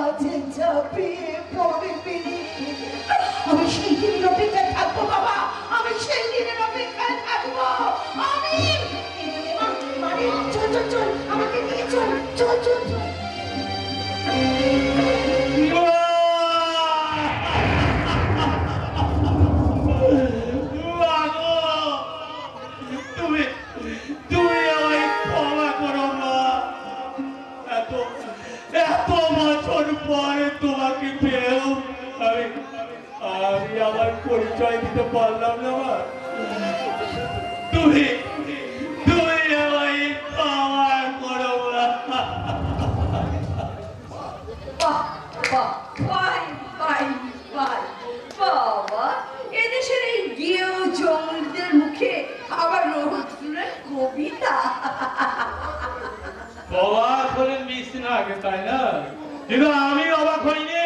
মাঝে ঝাঁপিয়ে পড়বি। আমি সেই দিনের অপেক্ষায় থাকবো বাবা, আমি সেই দিনের অপেক্ষায় থাকবো। আমি মানে চল চল চল, আমাকে নিয়ে চল, চল চল চল। তোমাকে পেয়েও আমি আমার পরিচয় দিতে পারলাম না। তুমি তুমি আমায় ক্ষমা করো না। বাবা, এদেশের এই গেও জঙ্গলদের মুখে আবার রোহিত ফুলের কবিতা। অবাক হলেন মিসনা আগে, তাই না? কিন্তু আমি অবাক হইনি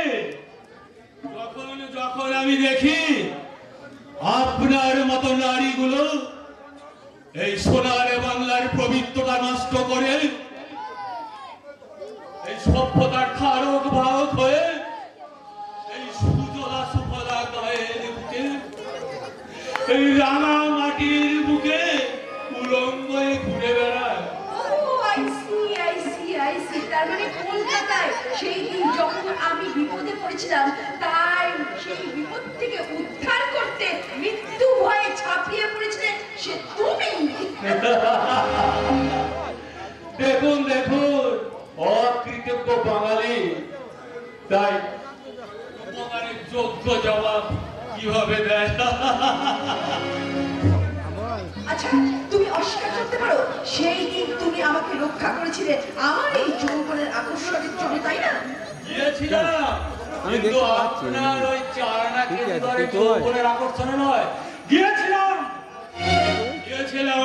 যখন আমি দেখি আপনার মতো নারীগুলো এই সোনার বাংলার পবিত্রতা নষ্ট করে এই সভ্যতার খারক বাহক হয়ে এই সুজলা সুফলা গায়ের বুকে, এই রাঙা মাটির বুকে উলঙ্গ হয়ে ঘুরে বেড়ায়। তার মানে কলকাতায় সেই দিন যখন আমি বিপদে পড়েছিলাম, তাই সেই বিপদ থেকে উদ্ধার করতে মৃত্যু ভয়ে ছাপিয়ে পড়েছিলে সে তুমি। দেখুন দেখুন, অকৃতজ্ঞ বাঙালি, তাই উপকারের যোগ্য জবাব কিভাবে দেয়? আচ্ছা, তুমি অস্বীকার করতে পারো সেই দিন তুমি আমাকে রক্ষা করেছিলে আমার এই যৌবনের আকর্ষণের জন্য, তাই না? গিয়েছিলাম, কিন্তু আপনার ওই চারণা কেন্দ্রের যৌবনের আকর্ষণে নয়। গিয়েছিলাম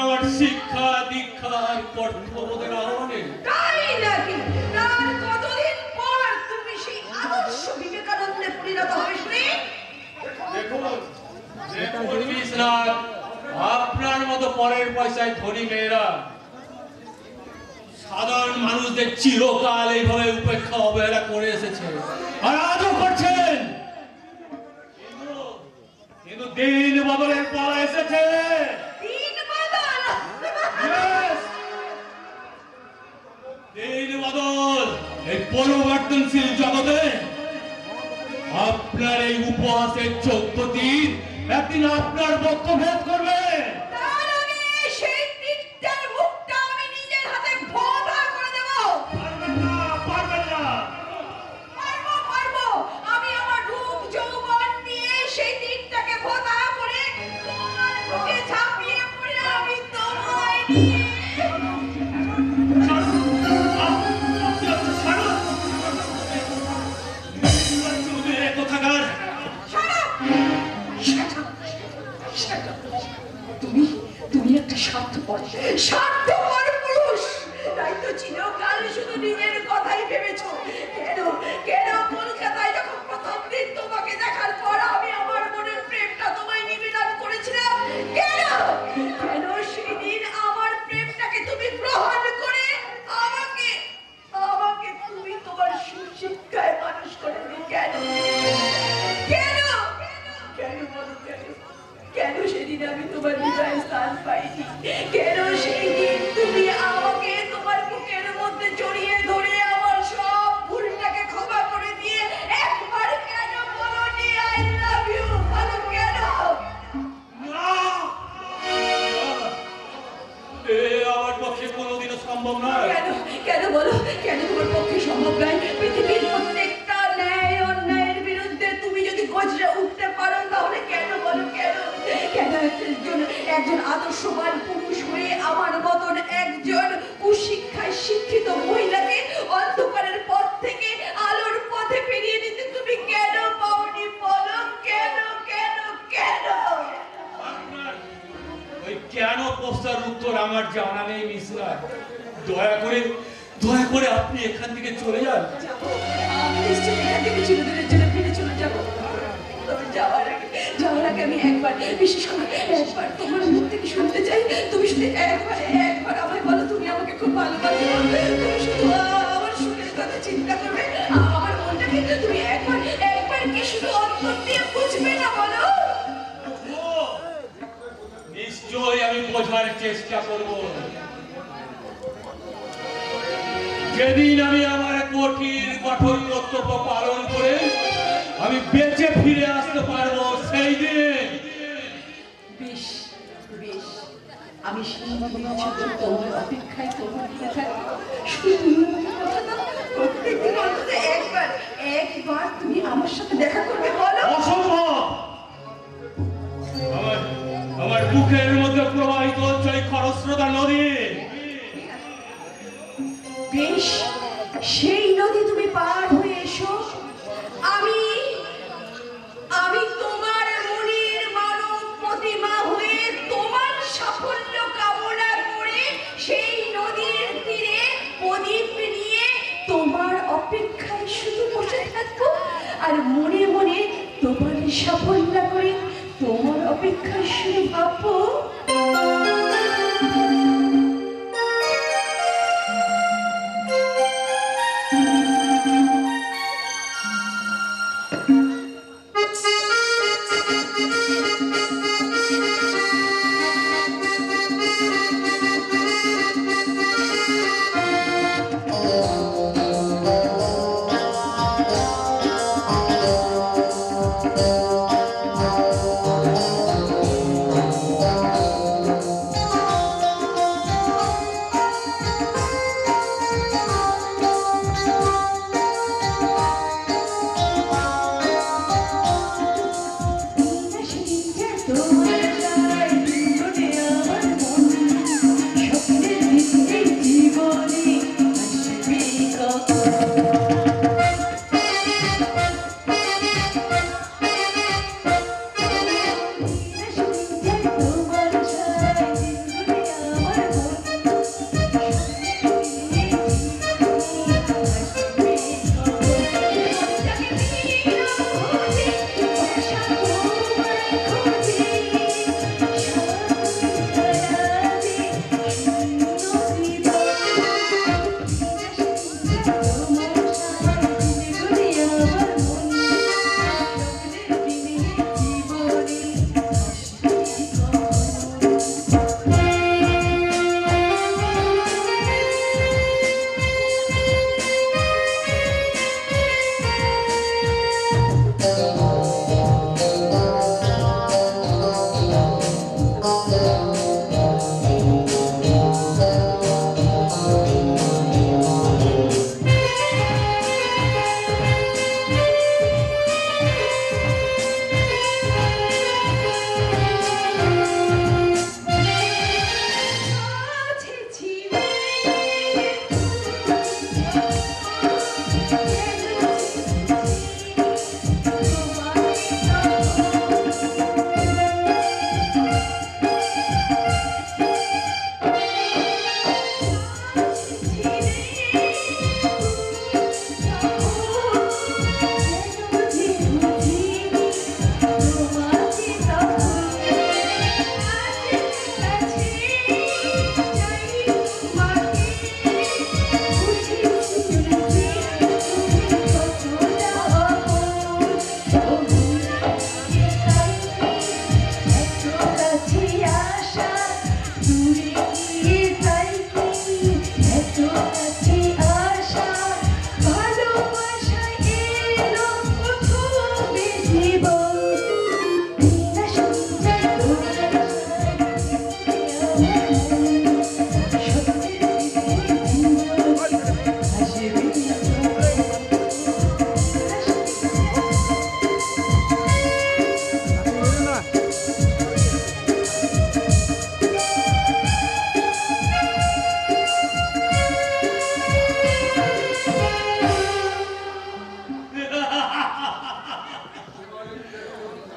আমার শিক্ষা দীক্ষার কর্তব্যবোধের আহ্বানে। তাই নাকি? তার কতদিন পর তুমি সেই আদর্শ বিবেকানন্দে পরিণত হবে শুনি? দেখুন আপনার মতো পরের পয়সায় ধনী মেয়েরা সাধারণ মানুষদের চিরকাল এইভাবে উপেক্ষা অবহেলা করে এসেছে, আর আজও করছেন। কিন্তু দিন বদলের পর এসেছে। দিন বদল? দিন বদল এই পরিবর্তনশীল জগতে আপনার এই উপহাসের 14 দিন একদিন আপনার বক্ষ ভেদ করবে। তার আগে সেই তিনটার মুখটা আমি নিজের হাতে ভোঁতা করে দেব। পারবেন না, পারবেন না। পারবো। আমি আমার রূপ যৌবন নিয়ে সেই তিনটাকে ভোঁতা করে তোমার বুকে ঝাঁপিয়ে পড়ে আমি তোমায় নিয়ে তুমি একটা স্বার্থপর পুরুষ, তাই তো চিরকাল শুধু নিজের কথাই ভেবেছো। কেন কলকাতায় যখন প্রথম দিন তোমাকে দেখার পর আমি আমার মনের প্রেমটা তোমায় নিবেদন করেছিলাম, কেন সেদিন আমার প্রেমটাকে তুমি গ্রহণ করে আমাকে তুমি তোমার সুশিক্ষায় মানুষ করে দিলে? কেন সেদিন আমি তোমার হৃদয়ে স্থান পাইনি? কেন সেই দিন তুমি আমাকে তোমার বুকের মধ্যে জড়িয়ে ধরে আমার সব ভুলটাকে ক্ষমা করে দিয়ে একবার কেন বলোনি আই লাভ ইউ? বলো কেন? আমার পক্ষে কোনোদিনও সম্ভব নয়। কেন বলো, কেন তোমার পক্ষে সম্ভব নয়? পৃথিবীর প্রত্যেকটা ন্যায় অন্যায়ের বিরুদ্ধে তুমি যদি গর্জে উঠতে পারো, তাহলে কেন বলো কেন? একজন আদর্শবান পুরুষ হয়ে আমার মতন একজন কুশিক্ষায় শিক্ষিত মহিলাকে অন্ধকারের পথ থেকে আলোর পথে ফিরিয়ে দিতে তুমি কেন পাওনি? বলো কেন? ওই কেন প্রশ্নের উত্তর আমার জানা নেই মিশ্রা। দয়া করে আপনি এখান থেকে চলে যান। আমি নিশ্চয়ই এখান থেকে চিরদিনের জন্য ফিরে চলে যাবো। তবে যাওয়ার আগে আমি বিশেষ করে একবার তোমার মুখ থেকে শুনতে চাই। তুমি শুধু একবার আমায় বলো, তুমি আমাকে খুব ভালোবাসো। তুমি শুধু আমার সুখের কথা চিন্তা করবে, আমার মনটা বুঝবে না বলো? ও, নিশ্চয়ই আমি বোঝার চেষ্টা করব। যেদিন আমি আমার কঠিন কঠোর কর্তব্য পালন করে আমি বেঁচে ফিরে আসতে পারবো সেই দিন। বেশ বেশ, আমি সেই দিনের জন্য তোমার অপেক্ষায় তোমার শুধু প্রত্যেকদিন অন্তত একবার তুমি আমার সাথে দেখা করবে বলো? অসম্ভব। আমার বুকের মধ্যে প্রবাহিত হচ্ছে ওই খরস্রোতা নদী। বেশ, সেই নদী তুমি পার হয়ে এসো। আমি তোমার মনের মানব প্রতিমা হয়ে তোমার সাফল্য কামনা করে সেই নদীর তীরে প্রদীপ নিয়ে তোমার অপেক্ষায় শুধু বসে থাকবো আর মনে মনে তোমার সাফল্য করে তোমার অপেক্ষায় শুধু ভাববো।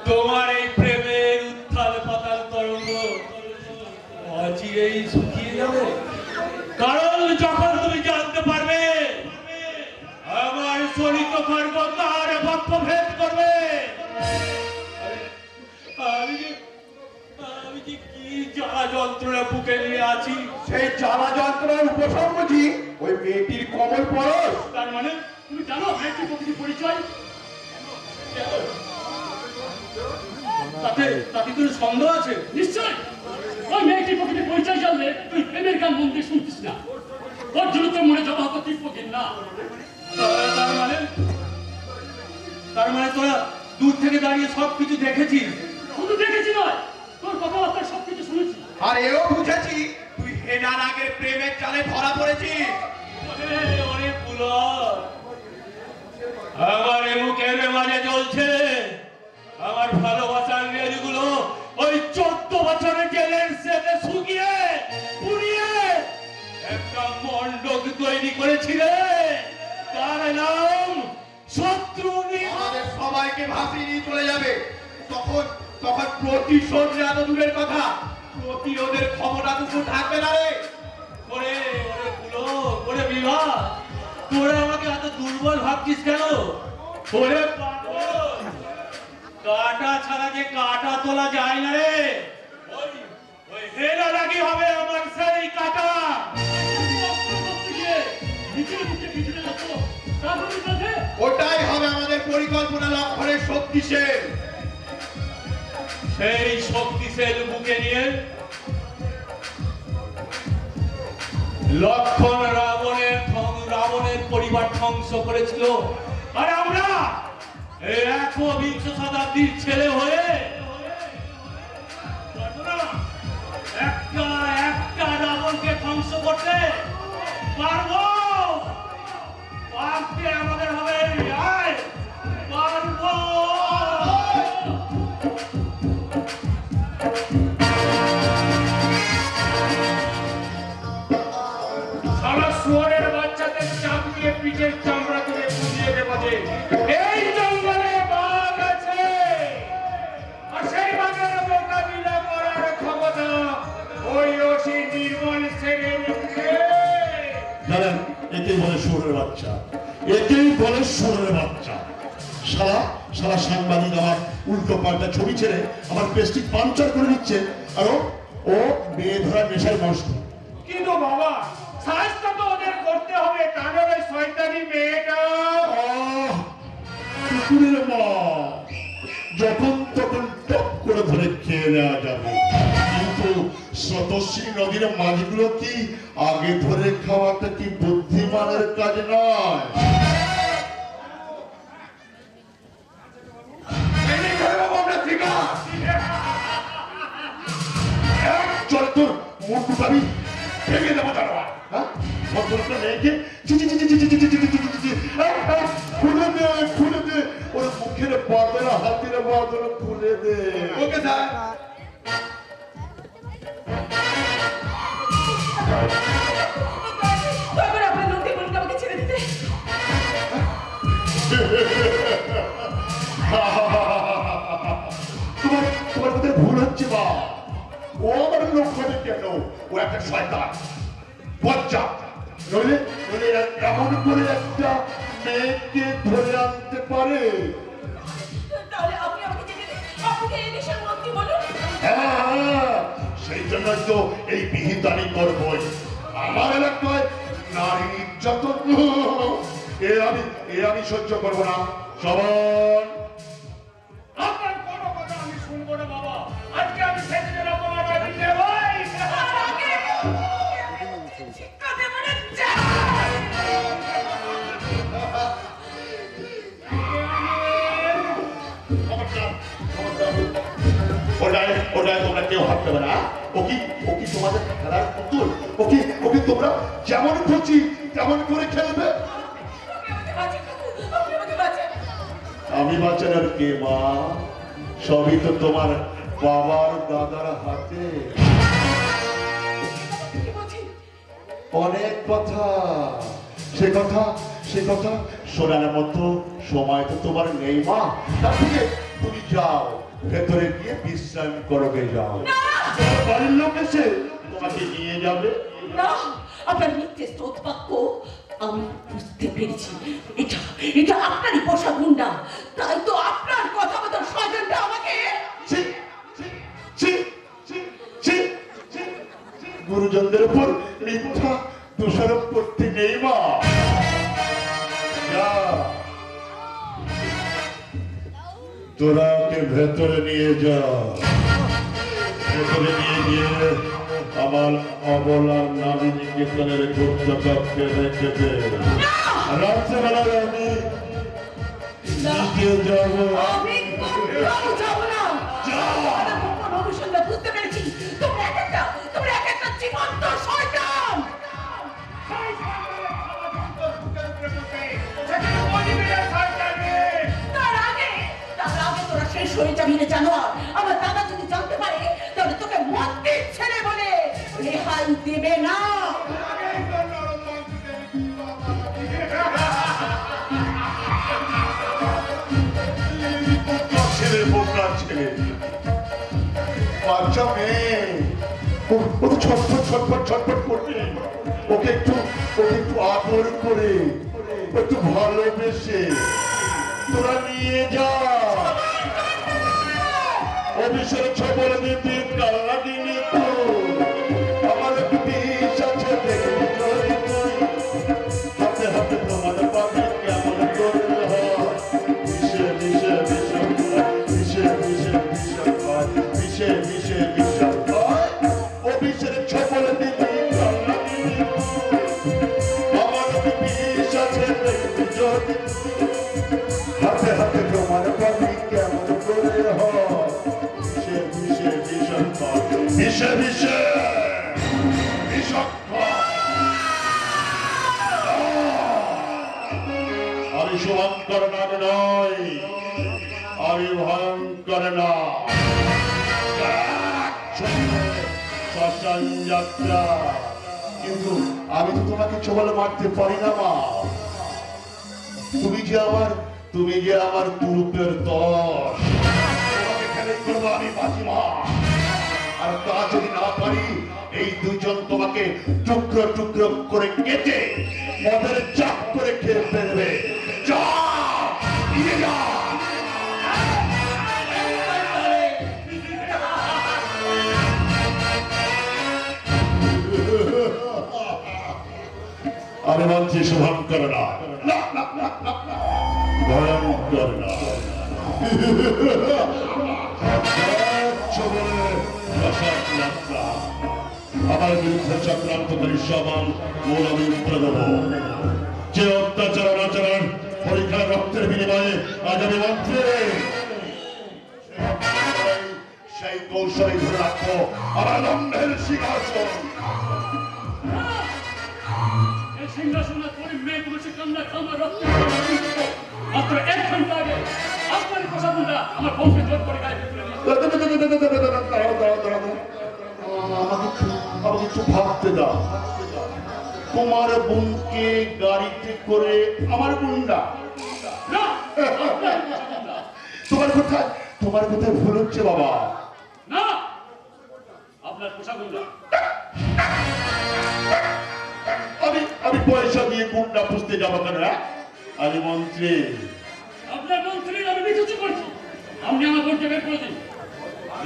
তোমার এই প্রেমের উত্থাল পাতাল তরঙ্গ অচিরেই শুকিয়ে যাবে, কারণ যখন তুমি জানতে পারবে আমার শরীর খর্গ তার বক্ষভেদ করবে। আমি যে কি জ্বালা যন্ত্রণা বুকে নিয়ে আছি। সেই জ্বালা যন্ত্রণার উপশম বুঝি ওই মেয়েটির কমল পরশ। তার মানে তুমি জানো মেয়েটির প্রকৃতি পরিচয়? তাতে তাতে কোনো সন্দেহ আছে? নিশ্চয় ওই মেয়েটির প্রকৃতি পরিচয় জানলে তুই প্রেমের গান মন দিয়ে শুনতিস না। ওর জন্য তোর মনে জমা হতো তীব্র না। তার মানে তার মানে তোরা দূর থেকে দাঁড়িয়ে সবকিছু দেখেছিস? শুধু দেখেছি নয়, তোর কথাবার্তা সবকিছু শুনেছি। আর এও বুঝেছি তুই হেনার আগের প্রেমের জালে ধরা পড়েছিস। ওরে পুলক, আমার মুখের মাঝে জ্বলছে আমার ভালোবাসার রেলগুলো ওই 14 বছরের জেলের সেলে শুকিয়ে পুড়িয়ে একটা মণ্ডক তৈরি করেছিলে, তার নাম শত্রু। আমাদের সবাইকে ভাসিয়ে নিয়ে চলে যাবে। তখন তখন প্রতিশোধ এত দূরের কথা, প্রতিরোধের ক্ষমতাটুকু থাকবে না রে। ওরে ওরে পুলক, ওরে বিভা, তোরা আমাকে এত দুর্বল ভাবছিস কেন? ওরে পাগল, কাটা ছাড়া যে কাটা তোলা যায় না রে। ওই ওই হেলা লাগি হবে আমার সেই কাটা। ওটাই হবে আমাদের পরিকল্পনা লক্ষ্যের শক্তিশালী। সেই শক্তিশালী বুকে নিয়ে লক্ষণ রাবণের পরিবার ধ্বংস করেছিল, আর আমরা এই 21 শতাব্দীর ছেলে হয়ে একটা একটা রাবণকে ধ্বংস করতে পারবো? পারতে আমাদের হবে, আয় পারবো। সারা শুয়োরের বাচ্চাদের চাপ দিয়ে পিঠের চামড়া তুলে পুড়িয়ে দেবো যে এই জঙ্গলে বাঘ আছে, আর সেই বাঘের মোকাবিলা করার ক্ষমতা ওই অসি নির্মল সেনের মুখে। জানেন, একেই বলে শুয়োরের বাচ্চা, একেই বলে শুয়োরের বাচ্চা। সারা সারা সাংবাদিক আমার উল্টো পাল্টা ছবি ছেড়ে আমার পেস্টিক পাঞ্চার করে দিচ্ছে, আর ও মেয়ে ধরা নেশায় মস্ত। কিন্তু বাবা, সাহায্য তো ওদের করতে হবে, তাহলে ওই শয়তানি মেয়েটা কুকুরের মা যখন তখন টপ করে ধরে খেয়ে নেওয়া যাবে, কিন্তু স্রোতস্বিনী নদীর মাছগুলো কি আগে ধরে খাওয়াটা কি বুদ্ধিমানের কাজ নয়? চল তোর মুখ আমি ভেঙে দেবো দাঁড়া। হ্যাঁ, ভদ্রলোকটা মেয়েকে খুলে দে, খুলে দে, ওর মুখের বাদলা হাতের বাদলা খুলে দে। Okay sir. তখন আপনার লোককে বলুন আমাকে ছেড়ে দিতে। তোমার কোথায় ভুল হচ্ছে বা? ও আমার লোক হবে কেন? ও একটা শয়তান বজ্জা। নইলে নইলে এমন করে একটা মেয়েকে ধরে আনতে পারে। তাহলে আপনি আমাকে যেতে দিন, আপনাকে এই দেশের মন্ত্রী বলুন। হ্যাঁ, সেই জন্য তো এই বিহিতানি করবই। আমার এলাকায় নারী নির্যাতন এ আমি সহ্য করবো না। সবাই আপনার কোনো কথা আমি শুনবো না বাবা। আজকে আমি সেদিনের অপমানটা দিতে ভাই। আর আগে শিক্ষা দেবো না, যা। ওটাই তোমরা কেউ ভাবতে পারে না। ও কি তোমাদের খেলার পুতুল? ওকে তোমরা যেমন খুশি তেমন করে খেলবে। আমি বাঁচানোর কে মা? সবই তো তোমার বাবার দাদার হাতে। অনেক কথা, সে কথা শোনার মতো সময় তো তোমার নেই মা। তার থেকে তুমি যাও, ভেতরে গিয়ে বিশ্রাম করবে, যাও। তোমার বাড়ির লোক এসে তোমাকে নিয়ে যাবে। না, আপনার মিথ্যে স্রোত বাক্য আমি বুঝতে পেরেছি। এটা আপনারই পোষা গুন্ডা, তাই তো আপনার কথা মতো স্বজনটা আমাকে। ছি, ছি, ছি, ছি, ছি, ছি, ছি। গুরুজনদের উপর মিথ্যা দোষারোপ করতে নেই মা। যা, তোরা আমাকে ভেতরে নিয়ে যাও, ভেতরে নিয়ে গিয়ে আমার অবলা নারী নিকেতনের গুপ্ত কক্ষে রেখে দে। রাত্রেবেলায় আমি নিজে যাবো। আমি কোথাও যাব না। আমার গোপন অভিসন্ধি বুঝতে পেরেছি। তোমরা এক একটা জীবন্ত শয়তান। তার আগে তোরা শেষ হয়ে যাবি রে জানোয়ার। আমার দাদা যদি জানতে পারে তাহলে তোকে মন্দির ছেড়ে বলে রেহাই দেবে না। ছেলে বোকা ছেলে, বাচ্চা মেয়ে, ও তো ছটফট ছটফট ছটফট করবে। ওকে একটু আদর করে, একটু ভালোবেসে তোরা নিয়ে যা। অফিসের ছবল দিতে কাল্লা দিনে তো আমার একটু বিষ আছে, দেখবি হাতে হাতে তোমার পাবে কেমন করে হয়। মিশে মিশে মিশে মিশে মিশে মিশে হয়, মিশে মিশে মিশে হয়। অফিসের ছবল দিতে কাল্লা দিনে আমার একটু বিষ আছে, দেখবি যদি হাতে হাতে তোমার পাবে কেমন করে হয়। মিশে মিশে মিশে মিশে আমি শুভঙ্কর নাম নয়, আমি ভয়ঙ্কর না। শ্মশান যাত্রা, কিন্তু আমি তো তোমাকে ছবল মারতে পারি না মা। তুমি যে আমার তুরুপের দশ, তোমাকে খেলে করবো আমি বাজিমা। আর তা যদি না পারি, এই দুজন তোমাকে টুকরো টুকরো করে কেটে মদের চাপ করে খেয়ে ফেলবে। যা নিয়ে যা। আমি বলছি শুভঙ্কর না, ভয়ঙ্কর না। আমার বিরুদ্ধে চক্রান্তকারী সমান মূল আমি উত্তর দেব। যে অত্যাচার অনাচরণ পরীক্ষা রক্তের বিনিময়ে আজ আমি মন্ত্রী, সেই কৌশলী ধরে রাখবো আমার লম্বের সিংহাসন। এই সিংহাসনের পরে মেয়েগুলো সে কান্না খামার রক্ত মাত্র 1 ঘন্টা আগে আপনার প্রসাদটা আমার বউকে জোর করে গায়ে ফেলে আমাকে একটু ভাবতে দাও। তোমার বোনকে গাড়িতে করে আমার গুন্ডা, তোমার কোথায় ভুল হচ্ছে বাবা। না, আপনার প্রসাদটা আমি পয়সা দিয়ে গুন্ডা পুষতে যাবো কেন? আমি মন্ত্রী। আপনার মন্ত্রী আমি কিছু করছি, আপনি আমার বোনকে বের করে দিন।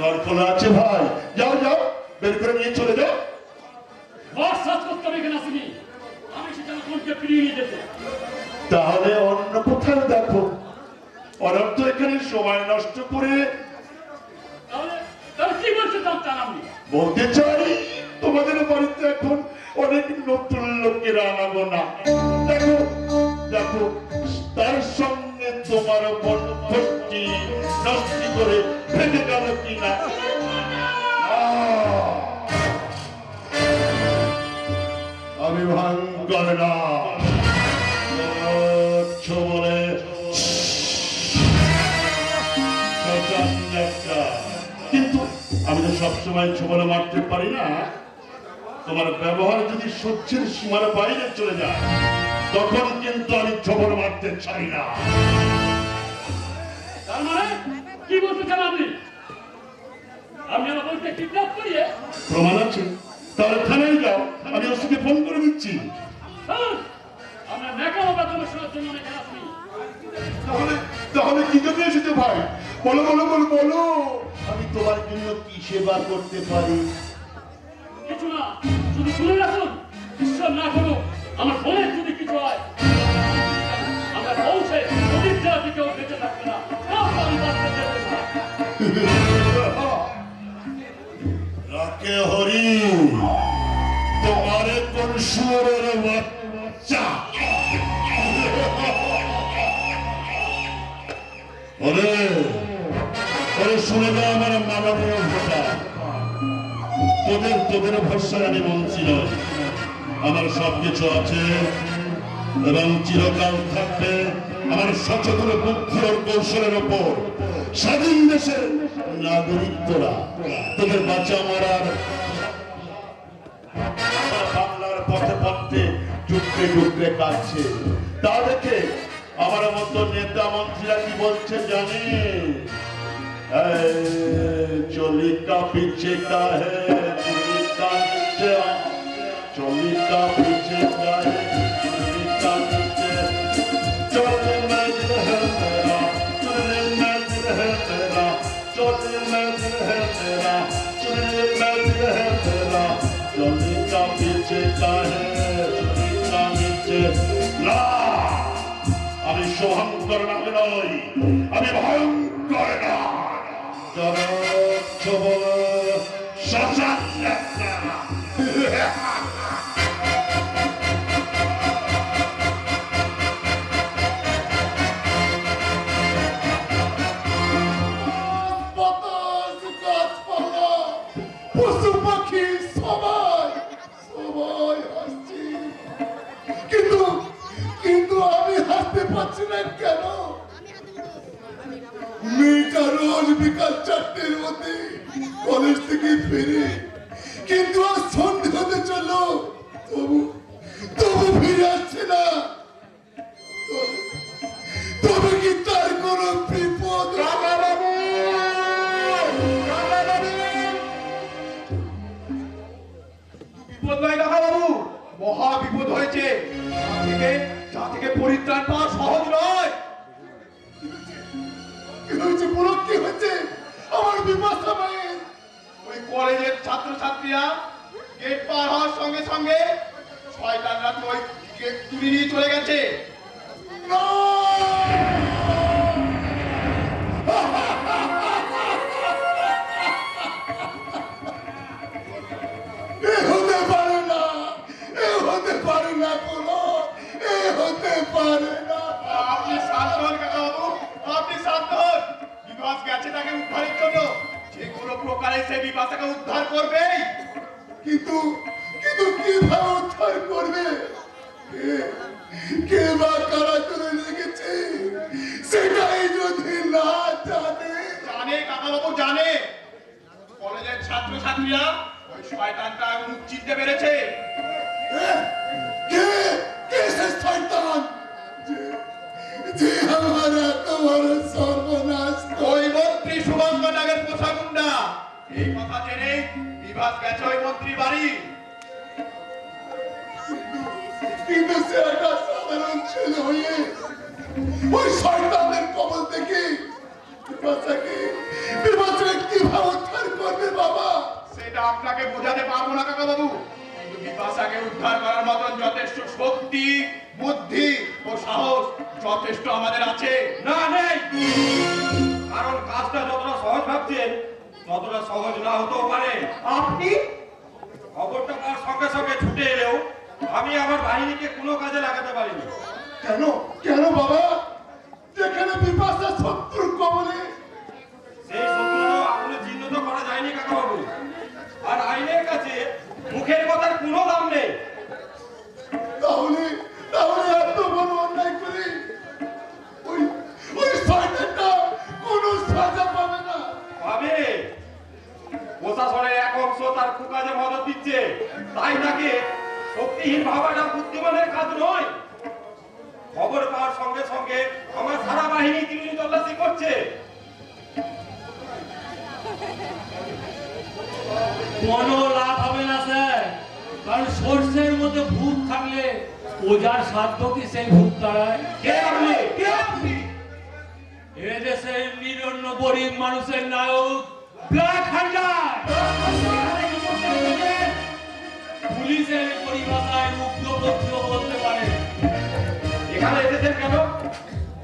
দরকার আছে ভাই, যাও যাও, বের করে নিয়ে চলে যাও। ঘর সাজ করতে হবে এখানে আসিনি, আমি সেটা বোনকে ফিরিয়ে নিয়ে যেতে। তাহলে অন্য কোথাও দেখো, অনন্ত এখানে সময় নষ্ট করে। তাহলে কি বলছে চান আপনি? বলতে চাই তোমাদের বাড়িতে এখন অনেক নতুন লোকেরা আনাবো না। দেখো দেখো, তার সঙ্গে তোমার বন্ধুটি নষ্টি করে ফেলে গেল কিনা। আমি ভয়ঙ্কর না, বলে কিন্তু আমি তো সবসময় ছোবলে মারতে পারি না। তোমার ব্যবহার যদি সহ্যের সীমার বাইরে চলে যায়, তখন কিন্তু আমি ছোবল মারতে চাই না। তার মানে কি বলতে চান আপনি? আমি আমার বোনকে কিডন্যাপ করিয়ে? প্রমাণ আছে, তাহলে থানায় যাও, আমি ওসিকে ফোন করে দিচ্ছি। আমরা নেকামো বাদামে শোনার জন্য এখানে আসিনি। তাহলে কি জন্য এসেছো ভাই? বলো বলো বলো বলো, আমি তোমার জন্য কি সেবা করতে পারি? কিছু না, শুধু শুনে রাখুন, ঈশ্বর না করুক আমার বোনের যদি কিছু হয়, আমরা পৌঁছে নদীর জেলা থেকেও বেঁচে থাকবে না। আমি বাঁচতে দেব না। রাকে হরি তোমারে কোন শুয়োরের বাচ্চা ওরে ওরে শুনে দাও আমার মাননীয় ভোটা তোদের ভরসায় আমি মন্ত্রী নয় আমার সবকিছু আছে এবং চিরকাল থাকবে আমার সচেতন বুদ্ধি ও কৌশলের ওপর স্বাধীন দেশের নাগরিকরা তোদের বাঁচা মরার বাংলার পথে পথে যুদ্ধে যুদ্ধে কাটছে তা দেখে আমার মতো নেতা মন্ত্রীরা কি বলছে জানে चोली का पीछे का है चोली का नीचे चोली का पीछे का है चोली का नीचे चोली में दिल है तेरा चोली में दिल है तेरा चोली में दिल है तेरा चोली में दिल है तेरा चोली का पीछे का है चोली का नीचे ना আমি শুভঙ্কর নামে নই আমি ভয়ঙ্কর না পশু পাখি সবাই সবাই হাসছে কিন্তু আমি হাসতে পারছি না কেন মেয়েটা রোজ বিকাল 4টের মধ্যে কলেজ থেকে ফিরে কিন্তু আজ সন্ধে হতে চললো তবু ফিরে আসছে না তবে কি তার কোনো বিপদ বিপদ নয় কাকা বাবু, মহা বিপদ হয়েছে যা থেকে পরিত্রাণ পাওয়া সহজ নয়। কি হয়েছে বলো, কি হয়েছে? আমার বিপাশা মায়ের ওই কলেজের ছাত্রছাত্রীরা গেট পার হওয়ার সঙ্গে সঙ্গে শয়তানরা তো ওই গেট তুলে নিয়ে চলে গেছে। না! এ হতে পারে না, এ হতে পারে না, বলো, এ হতে পারে না। আপনি শান্ত হন কাকা বাবু, আপনি শান্ত হন। বিভাস গেছে তাকে উদ্ধারের জন্য, যে কোনো প্রকারে সে বিভাসকে উদ্ধার করবেই। কিন্তু কিভাবে উদ্ধার করবে? কে বা কারা করে লেগেছে সেটাই যদি না জানে। জানে কাকা বাবু, জানে। কলেজের ছাত্রছাত্রীরা ওই শয়তানটা মুখ চিনতে পেরেছে। কে কে সে শয়তান যে আমার এত বড় সর্বনাশ ওই মন্ত্রী সুবঙ্গ নাগের পোষা গুন্ডা। এই কথা জেনে বিভাস গেছে ওই মন্ত্রী বাড়ি। কিন্তু সে একটা সাধারণ ছেলে হয়ে ওই শয়তানের কবল থেকে বিভাসকে কিভাবে উদ্ধার করবে বাবা? সেটা আপনাকে বোঝাতে পারবো না কাকা বাবু, কিন্তু বিপাশাকে উদ্ধার করার মতন যথেষ্ট শক্তি, বুদ্ধি ও সাহস যথেষ্ট আমাদের আছে। না, নেই। কারণ কাজটা যতটা সহজ ভাবছেন ততটা সহজ না হতেও পারে। আপনি খবরটা পাওয়ার সঙ্গে সঙ্গে ছুটে এলেও আমি আমার বাহিনীকে কোনো কাজে লাগাতে পারিনি। কেন কেন বাবা? যেখানে বিপাশা শত্রুর কবলে, সেই শত্রু তো এখনো চিহ্নিত করা যায়নি কাকাবাবু। আর আইনের কাছে মুখের কথার কোনো দাম নেই। তাহলে এত বড় অন্যায় করে ওই শয়তানটা কোনো সাজা পাবে না। ভাবে প্রশাসনের এক অংশ তার কুকাজে মদত দিচ্ছে, তাই তাকে শক্তিহীন ভাবাটা বুদ্ধিমানের কাজ নয়। খবর পাওয়ার সঙ্গে সঙ্গে আমার সারা বাহিনী তিনি তল্লাশি করছে। কোনো লাভ হবে না স্যার, কারণ সর্ষের মধ্যে ভূত থাকলে ওজার সাধ্য কি সেই ভূত তাড়ায়? কে আপনি? কে আপনি? এদেশের নিরন্ন গরিব মানুষের নায়ক ব্ল্যাক হান্টার। পুলিশের পরিভাষায় মুগ্ধবদ্ধ বলতে পারে। এখানে এসেছেন কেন?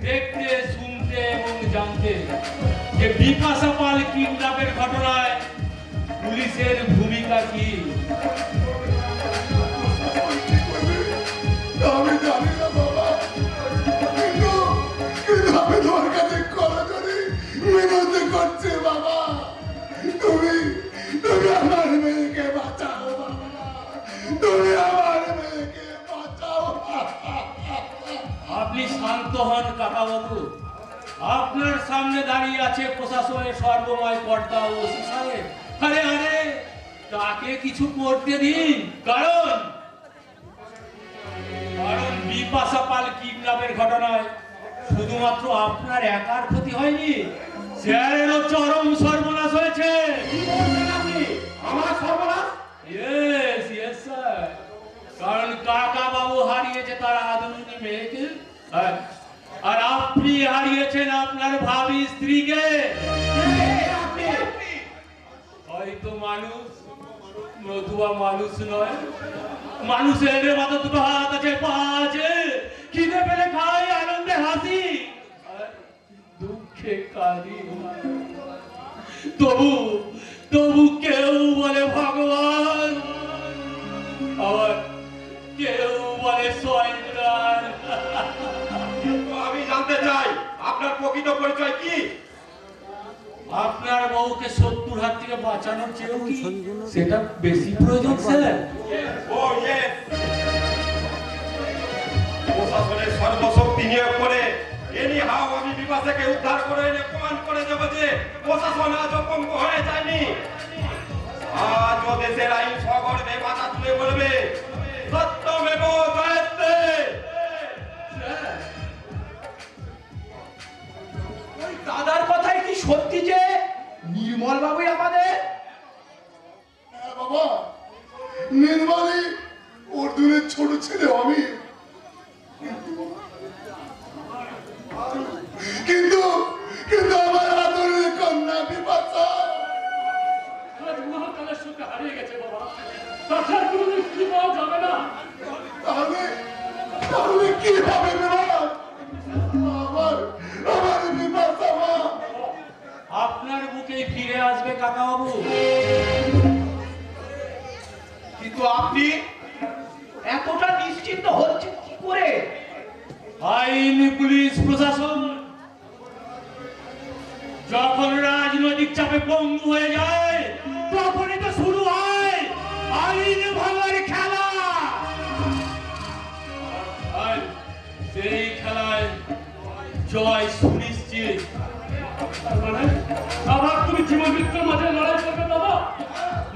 দেখতে, শুনতে এবং জানতে যে যে বিপাশা পাল কিডন্যাপের ঘটনায় পুলিশের ভূমিকা কি? আমি জানি না বাবা, কিন্তু আমি তোমার কাছে করজোড়ে মিনতি করছি বাবা, তুমি আমার মেয়েকে বাঁচাও বাবা, তুমি আমার মেয়েকে বাঁচাও। আপনি শান্ত হন কাকাবাবু। আপনার সামনে দাঁড়িয়ে আছে প্রশাসনের সর্বময় কর্তা ওসি সাহেব। আরে আরে, তাকে কিছু করতে দিন। কারণ বিপাশা পাল কিডন্যাপের ঘটনায় শুধুমাত্র আপনার একার ক্ষতি হয়নি, স্যারেরও চরম সর্বনাশ হয়েছে। কি বলছেন আপনি? আমার সর্বনাশ? Yes yes sir. কারণ কাকা বাবু হারিয়েছে তার আদরণী মেয়েকে, আর আপনি হারিয়েছেন আপনার ভাবি স্ত্রীকে। হয়তো মানুষ, নতুবা মানুষ নয়। মানুষের মাথা দুটো হাত আছে, পা আছে, খিদে পেলে খায়, আনন্দে হাসি, আর দুঃখে কাঁদি। তবু তবু কেউ বলে ভগবান, আবার কেউ বলে শয়তান। আমি জানতে চাই আপনার প্রকৃত পরিচয় কি? আপনার বউকে শত্রুর হাত থেকে বাঁচানোর চেয়েও কি সেটা বেশি প্রয়োজন স্যার? ও ইয়েস, প্রশাসনের সর্বশক্তি নিয়োগ করে এনি হাও আমি বিপাশাকে উদ্ধার করে এনে প্রমাণ করে দেব যে প্রশাসন আজ অপঙ্গ হয়ে যায়নি। আজ ও দেশের আইন সগর্বে মাথা তুলে বলবে সত্যমেব জয়তে। ওই দাদার কথাই কি সত্যি যে নির্মল বাবুই আমাদের? হ্যাঁ বাবা, নির্মলই অর্জুনের ছোট ছেলে আমি, কিন্তু কিন্তু আমার আদরের কন্যা বিপাশা। আজ মহাকালের সঙ্গে হারিয়ে গেছে বাবা, তাছাড়া কোনোদিন ফিরে পাওয়া যাবে না। তাহলে তাহলে কি হবে বিভাস? আমার আমার বিপাশা মা। আপনার বুকে ফিরে আসবে কাকাবাবু। কিন্তু আপনি এতটা নিশ্চিন্ত হচ্ছেন কি করে? আইন, পুলিশ, প্রশাসন যখন রাজনৈতিক চাপে পঙ্গু হয়ে যায়, তখনই তো শুরু হয় আইন ভাঙার খেলা। আর সেই খেলায় জয় সুনিশ্চিত। মানে আবার তুমি জীবন মৃত্যুর মাঝে লড়াই করবে বাবা?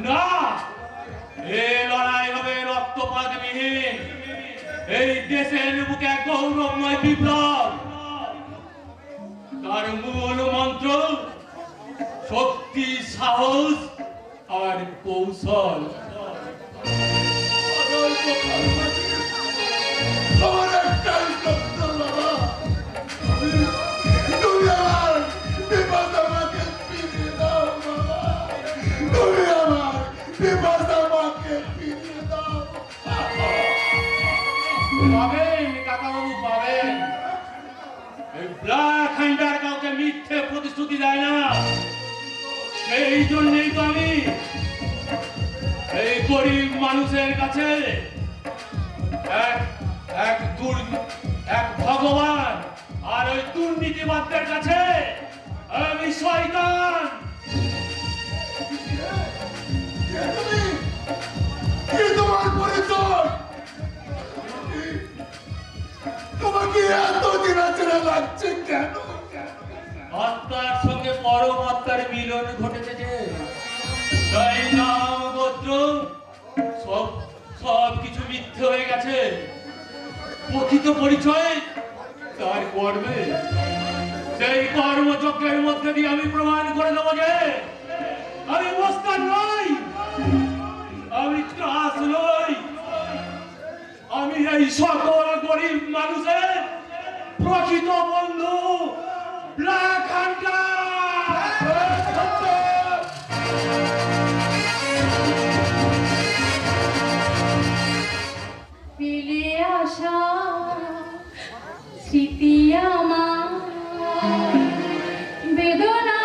না, এই লড়াই হবে রক্তপাতবিহীন। এই দেশের বুকে এক গৌরবময় বিপ্লব। তার মূল মন্ত্র শক্তি, সাহস আর কৌশল। আমার একটাই সত্য বাবা, তুমি আমার বিপাশা মাকে ফিরিয়ে দাও বাবা, তুমি আমার বিপাশা মাকে ফিরিয়ে দাও। পাবেন কাকাবাবু, পাবেন। এই ব্ল্যাক হান্টার কাউকে মিথ্যে প্রতিশ্রুতি দেয় না। সেই জন্যই তো আমি এই গরিব মানুষের কাছে এক ভগবান, আর ওই দুর্নীতিবাদদের কাছে আমি শয়তান। কে তুমি? কে তোমার পরিচয়? তোমাকে এত চেনা লাগছে কেন? আত্মার সঙ্গে পরম আত্মার মিলন ঘটেছে যে, তাই নাম গোত্র সব কিছু মিথ্যে হয়ে গেছে। প্রকৃত পরিচয় তার কর্মে। সেই কর্মযজ্ঞের মধ্যে দিয়ে আমি প্রমাণ করে দেবো যে আমি মস্তান নই, আমি ত্রাস নই, আমি এই সকল গরিব মানুষের প্রকৃত বন্ধু, ব্ল্যাক হান্টার। ফেলে আসা স্মৃতি আমার বেদনা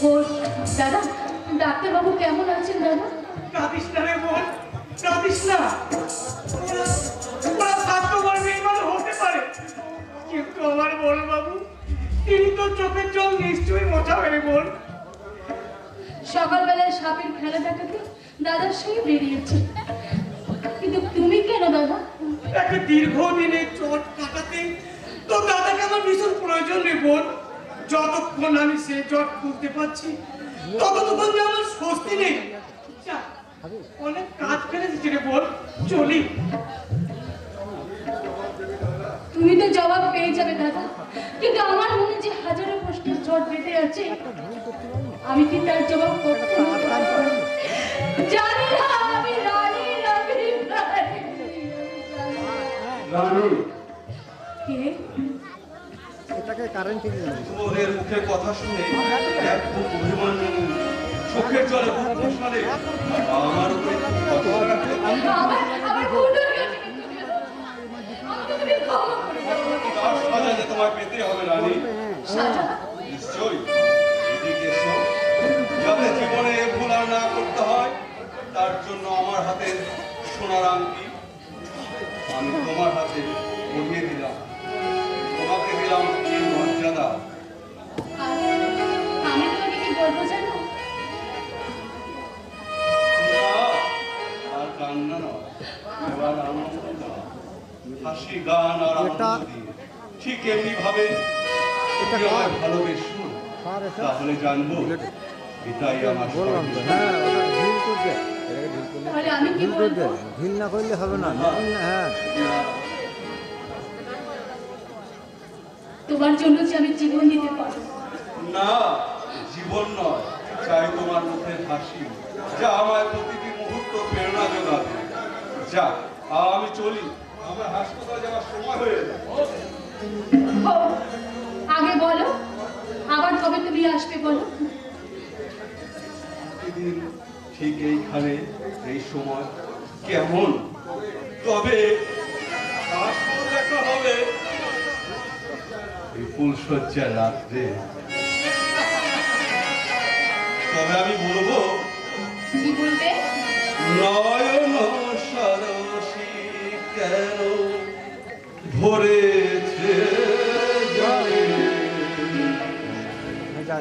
ও দাদা, ডাক্তারবাবু কেমন আছেন দাদা? কাঁদিস না রে বোন, কাঁদিস না। ওরা স্বাস্থ্যবান মেহমান হতে পারে, কিন্তু আমার বড় বাবু, তিনি তো চোখের জল নিশ্চয়ই মোছাবে রে বোন। সকালবেলায় সাপের খেলা দেখাতে দাদা সেই বেরিয়েছে, কিন্তু তুমি কেন দাদা? একটা দীর্ঘদিনের চোট কাটাতে তো দাদাকে আমার ভীষণ প্রয়োজন রে বোন। যতক্ষণ আমি সে চোট খুলতে পারছি ততক্ষণ যে আমার স্বস্তি নেই। যা, অনেক কাজ ফেলে দিচ্ছি রে বোন, চলি। তুমি তো জবাব পেয়ে যাবে দাদা, কিন্তু আমার মনে যে হাজারো প্রশ্নের জট বেঁধে আছে, আমি কি তার জবাব করতে পারবো? জানি না আমি রানী নাকি রানী। রানু, কে? ওদের মুখে কথা শুনে এক খুব অভিমান চোখের জলে বুক ফোসালে আমার উপরে কত রাখতে আমার ভুল হয়ে গেছে, আমাকে তুমি ক্ষমা করে দাও। তার সাজা যে তোমায় পেতে হবে রানী। সাজা? নিশ্চয়ই, এদিকে এসো। যাতে জীবনে এ ভুল আর না করতে হয়, তার জন্য আমার হাতে সোনার আংটি আমি তোমার হাতে পরিয়ে দিলাম। তোমাকে দিলাম এই মর্যাদা। আর আমি তোমাকে কি বলবো জানো? না, আর কান্না নয়, এবার আনন্দ দাও। হাসি, গান আর আনন্দ দিয়ে ঠিক এমনি ভাবে তুমি আমায় ভালোবেসো, তাহলে জানবো এটাই আমার স্বর্গ। তাহলে আমি কি বলবো? ঢিল না করলে হবে না। হ্যাঁ, তোমার জন্য যে আমি জীবন দিতে পারবো। না, জীবন নয়, চাই তোমার মুখের হাসি, যা আমায় প্রতিটি মুহূর্ত প্রেরণা যোগাবে। যা, আমি চলি, আমার হাসপাতালে যাওয়ার সময় হয়ে যাবে। হো, আগে বলো, আবার কবে তুমি আসবে বলো? প্রতিদিন ঠিক এইখানে এই সময় কেমন, তবে আসল দেখা হবে এই ফুলশয্যার রাত্রে। তবে আমি বলবো, কি বলবে? নয়ন সরসী কেন ভরেছে জলে,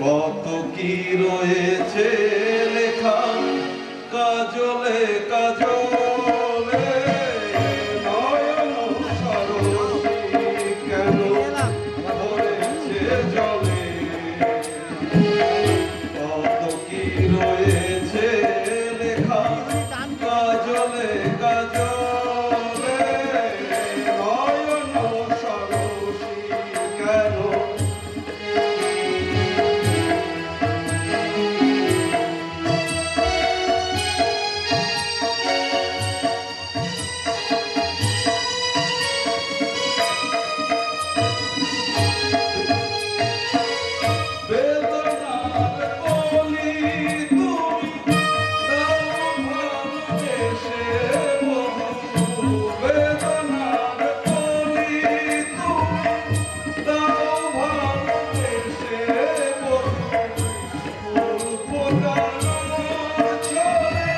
কত কি রয়েছে লেখা কাজলে কাজলে। নয়ন সরসী কেন ভরেছে জলে, কত কি রয়েছে লেখা কাজলে কাজলে। নয়ন সরসী কেন বেদনার কলি তুমি দাও ভালোবেসে বধূ। বেদনার কলি তুমি দাও ভালোবেসে বধূ। ফুল ফোটানোর ছলে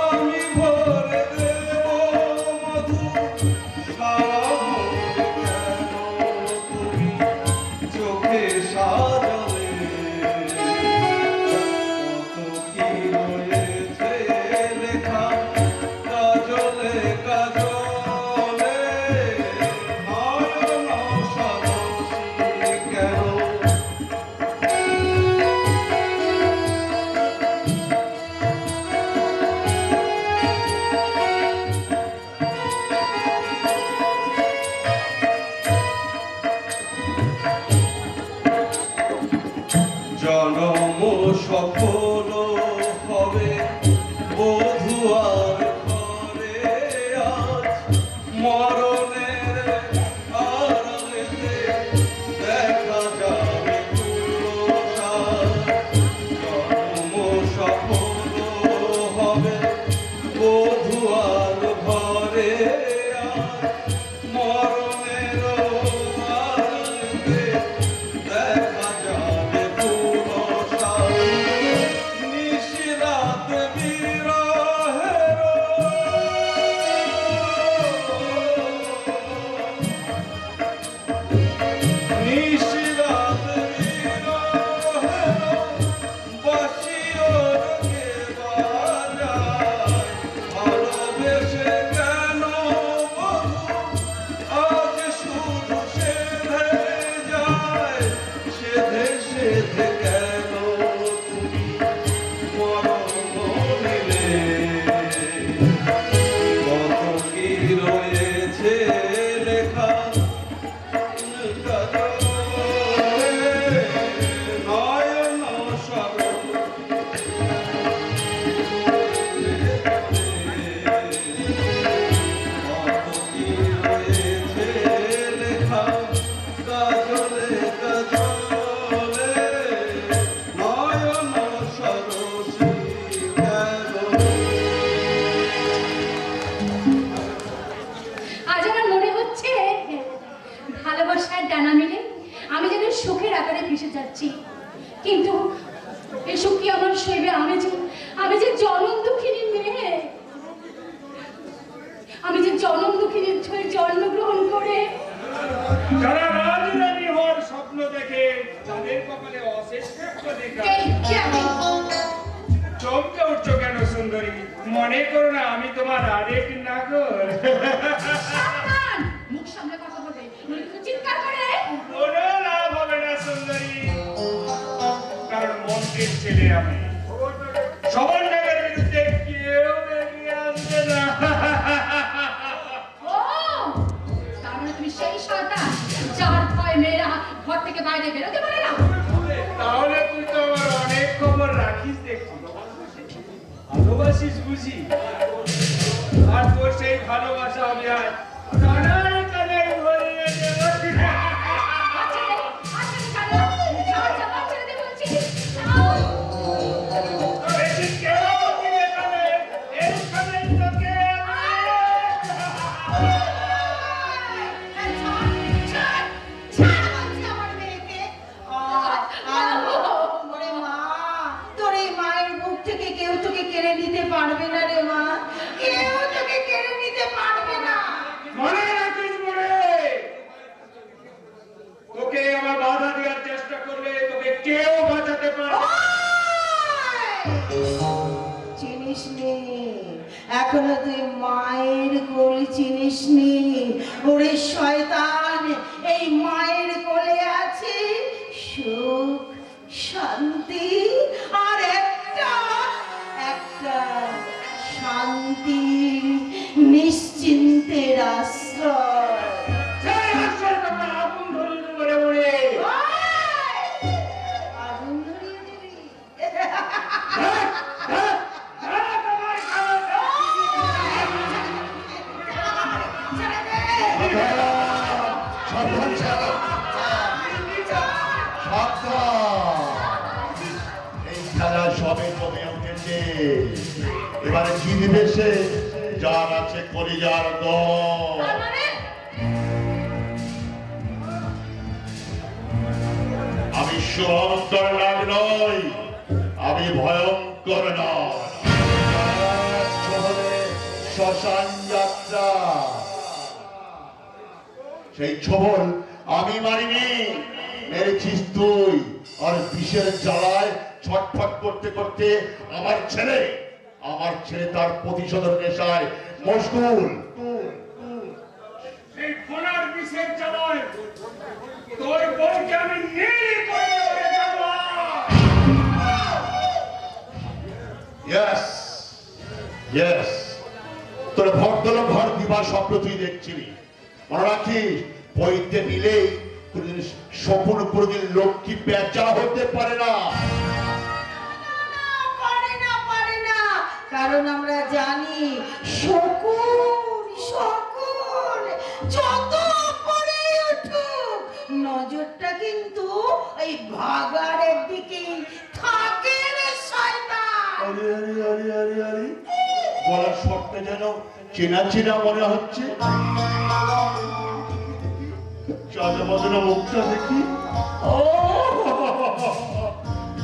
আমি ভরে দেব মধু। সারা মনে কেন তুমি চোখে সাজালে, কত কি রয়েছে লেখা কাজলে কাজলে। নয়ন সরসী কেন জনম সফল হবে বধূ আর ঘরে আজ। মরণের আড়ালেতে দেখা যাবে তুলসার। জনম সফল হবে বধূ আর ঘরে আজ। মরণের আড়ালেতে দেখা যাবে তুলসার। সুখ কি আমার সইবে? আমি যে জনম দুঃখিনী মেয়ে, আমি যে জনম দুঃখিনীর হয়ে জন্মগ্রহণ করে যারা রাজরানী হওয়ার স্বপ্ন দেখে তাদের কপালে অশেষ একটা লেখা। চমকে উঠছো কেন সুন্দরী? মনে করো না আমি তোমার আরেক নাগর। সাবধান, মুখ সামলে কথা বলবে, নইলে কিন্তু চিৎকার করে। কোনো লাভ হবে না সুন্দরী, কারণ মন্ত্রীর ছেলে আমি। সবার নাগের বিরুদ্ধে কেউ এগিয়ে আসবে না। ও, তার মানে তুমি সেই শয়তান যার ভয় মেয়েরা ঘর থেকে বাইরে বেরোতে পারে না। তাহলে তুই তো আমার অনেক খবর রাখিস দেখছি। ভালোবাসিস বুঝি? আর তোর সেই ভালোবাসা আমি আজ কানায় কানায় ভরিয়ে দেব। বেশি কেউ বকিনি এখানে, এইখানেই তোকে ওরে মা, তোর এই মায়ের বুক থেকে কেউ তোকে কেড়ে নিতে পারবে না রে মা, কেউ তোকে কেড়ে নিতে পারবে না। মনে রাখিস মনে, তোকে আমার বাধা দেওয়ার চেষ্টা করলে তোকে কেউ বাঁচাতে পারবে না। চিনিস নি এখনো তুই মায়ের কোল চিনিস নি? ওরে শয়তান, এই মায়ের কোলে আছে সুখ, শান্তি আর একটা শান্তির নিশ্চিন্তের আশ্রয়। সেই আশ্রয় তোকে আগুন ধরিয়ে দেবো রে মনে। আগুন ধরিয়ে দিবি? সাবধান, এই খেলা সবে জমে উঠেছে, এবারে জিতবে সে যার আছে কলিজার দল। তার মানে আমি শুভঙ্কর নাগ নই, আমি ভয়ঙ্কর নয়। শহরে শ্মশান যাত্রা, সেই ছবল আমি মারিনি, মেরেছিস তুই। আর বিষের জ্বালায় ছটফট করতে করতে আমার ছেলে তার প্রতিশোধের নেশায় মশগুল। এই ফোনার বিষের জ্বালায় তোর বউকে আমি নীল করে দেবো। Yes, তোর ভদ্রলোক ঘর দিবার স্বপ্ন তুই দেখছিলি। মনে রাখিস, বইতে নিলেই স্বপ্ন কোনদিন লক্ষ্মী পেঁচা হতে পারে না। পারে না, পারে না, কারণ আমরা জানি শকুন যত পরে উঠুক নজরটা কিন্তু এই ভাগাড়ের দিকেই থাকে রে শয়তান। আরে আরে আরে আরে আরে, গলার স্বরটা যেন চেনা চেনা মনে হচ্ছে। চাঁদা বাঁধানো মুখটা দেখি, ও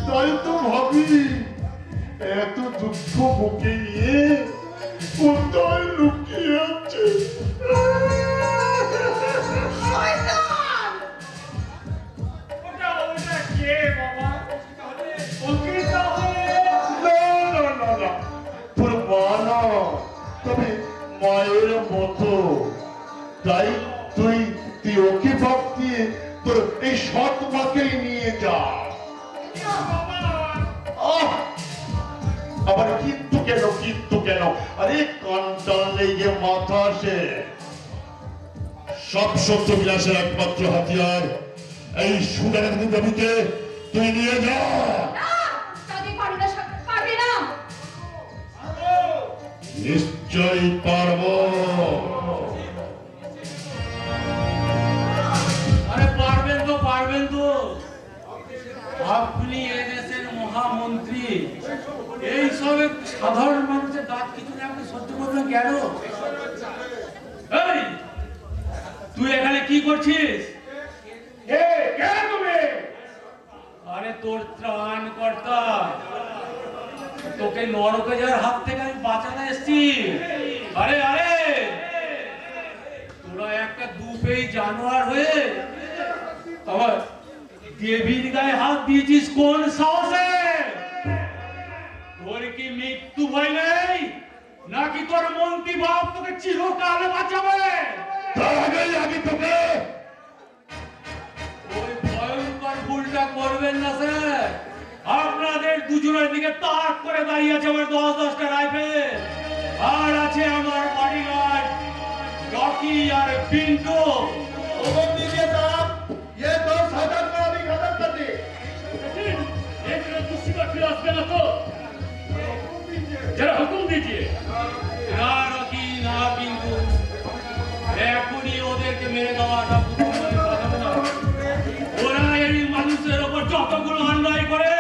তাই তো ভাবি, এত দুঃখ বুকে নিয়ে কোথায় লুকিয়ে আছে। শয়তান! ওটা কে বাবা? ওকে তাহলে না, তোর মা না, তবে মায়ের মতো। তাই তুই ওকে ভাব দিয়ে তোর এই সৎ মাকেই নিয়ে যা। আবার কিন্তু কেন? আরে কান টানলে যে মাথা আসে। সব সত্য বিলাসের একমাত্র হাতিয়ার এই সুদানের দাবিতে তুই নিয়ে যা। তাকে পারবে না, পারবে না। নিশ্চয়ই পারবো। আরে পারবেন তো আপনি এদেশের মহামন্ত্রী, এই সব সাধারণ মানুষের ডাক কিছু না, আপনি সহ্য করবেন কেন? এই তুই এখানে কি করছিস? কে তুমি? আরে তোর ত্রাণ কর্তা তোকে নরকের হাত থেকে আমি বাঁচাতে এসেছি। আরে আরে তোরা একটা দুপেই জানোয়ার হয়ে আমার দেবীর গায়ে হাত দিয়েছিস কোন সাহসে? তোর কি মৃত্যু ভয় নেই নাকি তোর মন্ত্রী বাপ তোকে চিরকাল বাঁচাবে? তার আগেই আমি তোকে ওই ভয়ঙ্কর ভুলটা করবেন না স্যার। আপনাদের দুজনের দিকে তাক করে দাঁড়িয়ে আছে আমার 10-10টা রাইফেল, আর আছে আমার বডিগার্ড রকি আর পিন্টু। খবর দিজিয়ে সাহেব, ये 10,000 में अभी खत्म कर दे। एक मिनट दूसरी बार फिर आसबे ना तो जरा हुकुम दीजिए। ना रকি না পিন্টু, এখনই ওদেরকে মেরে দেওয়াটা বুদ্ধিমানের কাজ হবে না। ওরা এই মানুষের ওপর যতগুলো অন্যায় করে,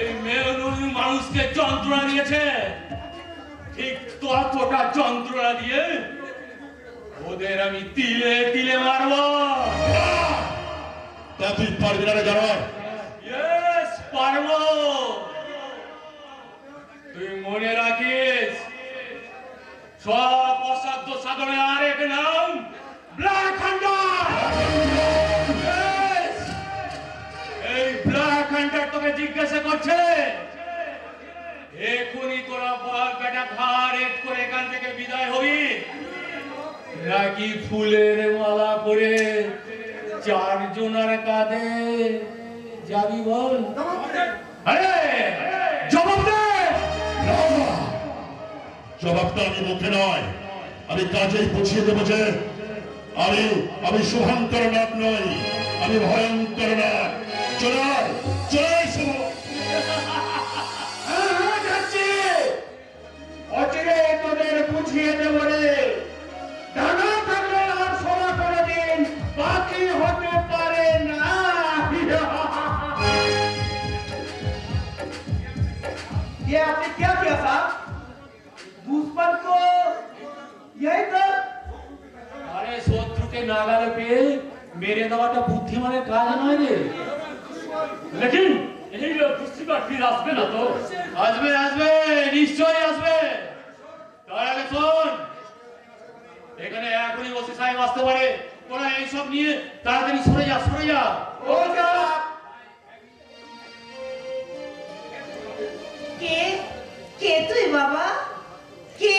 এই মেয়ের মানুষকে যন্ত্রণা দিয়েছে, ঠিক ততটা যন্ত্রণা দিয়ে ওদের আমি তিলে তিলে মারবো। তা তুই পারবি না রে জানোয়ার? ইয়েস পারবো। তুই মনে রাখিস সব অসাধ্য সাধনের আরেক নাম ব্ল্যাক হান্টার। এই ব্ল্যাক হান্টার তোকে জিজ্ঞাসা করছে এখনই তোরা বাপ বেটা ঘাড় এট করে এখান থেকে বিদায় হবি নাকি ফুলের মালা পরে 4 জনের কাঁধে যাবি বল? আরে জবাব দে। জবাবটা আমি মুখে নয়, আমি কাজেই বুঝিয়ে দেবো যে আমি শুভঙ্কর নাথ নই, আমি ভয়ঙ্কর নাথ। চলাই চলাই শুভ যাচ্ছি, অচিরে তোদের বুঝিয়ে দেবো রে। ডানা থাকলে আর সোনা কোনোদিন বাকি হতে পারে না। ये आपने क्या किया साहब? दुश्मन को यही तो আরে শত্রুকে নাগালে পেয়ে মেরে দেওয়াটা বুদ্ধিমানের কাজ নয় রে। লেকিন এই दूसरी बार फिर আসবে না তো? আসবে আসবে, নিশ্চয়ই আসবে। তার আগে শোন, এখানে এখনই ওসি সাহেব আসতে পারে, তোরা এইসব নিয়ে তাড়াতাড়ি সরে যা সরে যা। हो जा। কে কে তুই বাবা? কে?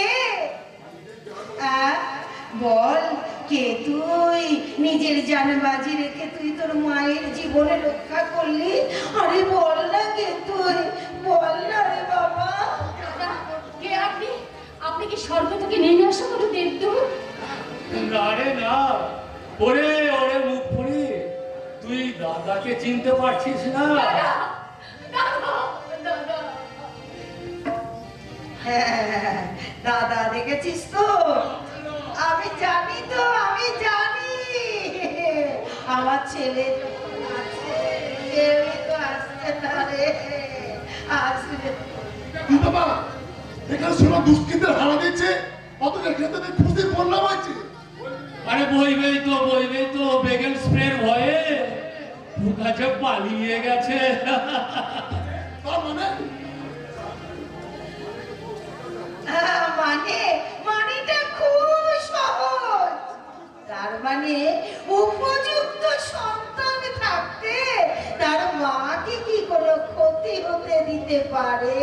বল কে তুই? নিজের জান বাজি রেখে তুই তোর মায়ের জীবনে রক্ষা করলি। আরে বল না কে তুই, বল না রে বাবা। কে আপনি? আপনি কি স্বর্গ থেকে নেমে আসা কোনো দেবদূত? না রে না, ওরে ওরে মুখ পুরি, তুই দাদাকে চিনতে পারছিস না? হ্যাঁ, দাদা দেখেছিস তো? আমি জানি তো, আমি জানি আমার ছেলে যখন আছে, কেউই তো আসছে না রে, আসবে। তুই বাবা এখানে শোনা দুষ্কৃতের হারা দিচ্ছে, অথচ খেতে খুশির বন্যা হয়েছে। আরে বইবেই তো বেগেল স্প্রের ভয়ে কাছে পালিয়ে গেছে। তার মানে মানেটা খুব সহজ। তার মানে উপযুক্ত সন্তান থাকতে তার মাকে কি কোনো ক্ষতি হতে দিতে পারে?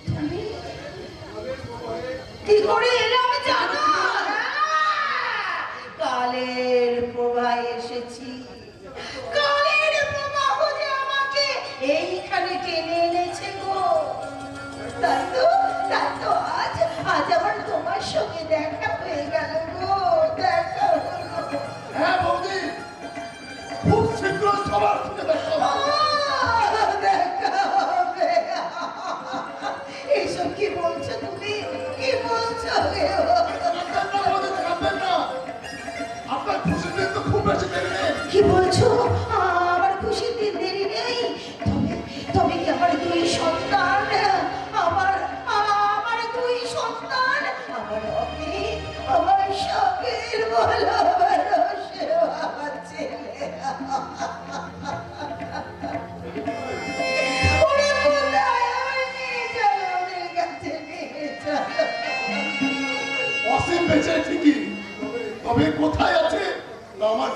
তুমি কি করে এলে আমি জানো? কালের প্রবাহে এসেছি, কালের প্রবাহ যে আমাকে এইখানে টেনে এনেছে গো। তাই তো আজ আবার তোমার সঙ্গে দেখা হয়ে গেল গো, দেখা হলো। হ্যাঁ বৌদি, খুব শীঘ্র সবার সঙ্গে দেখা হবে। দেখা হবে। এইসব কি বলছো তুমি? কি বলছো? কাঁদবেন না বৌদি, কাঁদবেন না। আপনার খুশির দিন তো খুব বেশি দেরি নেই।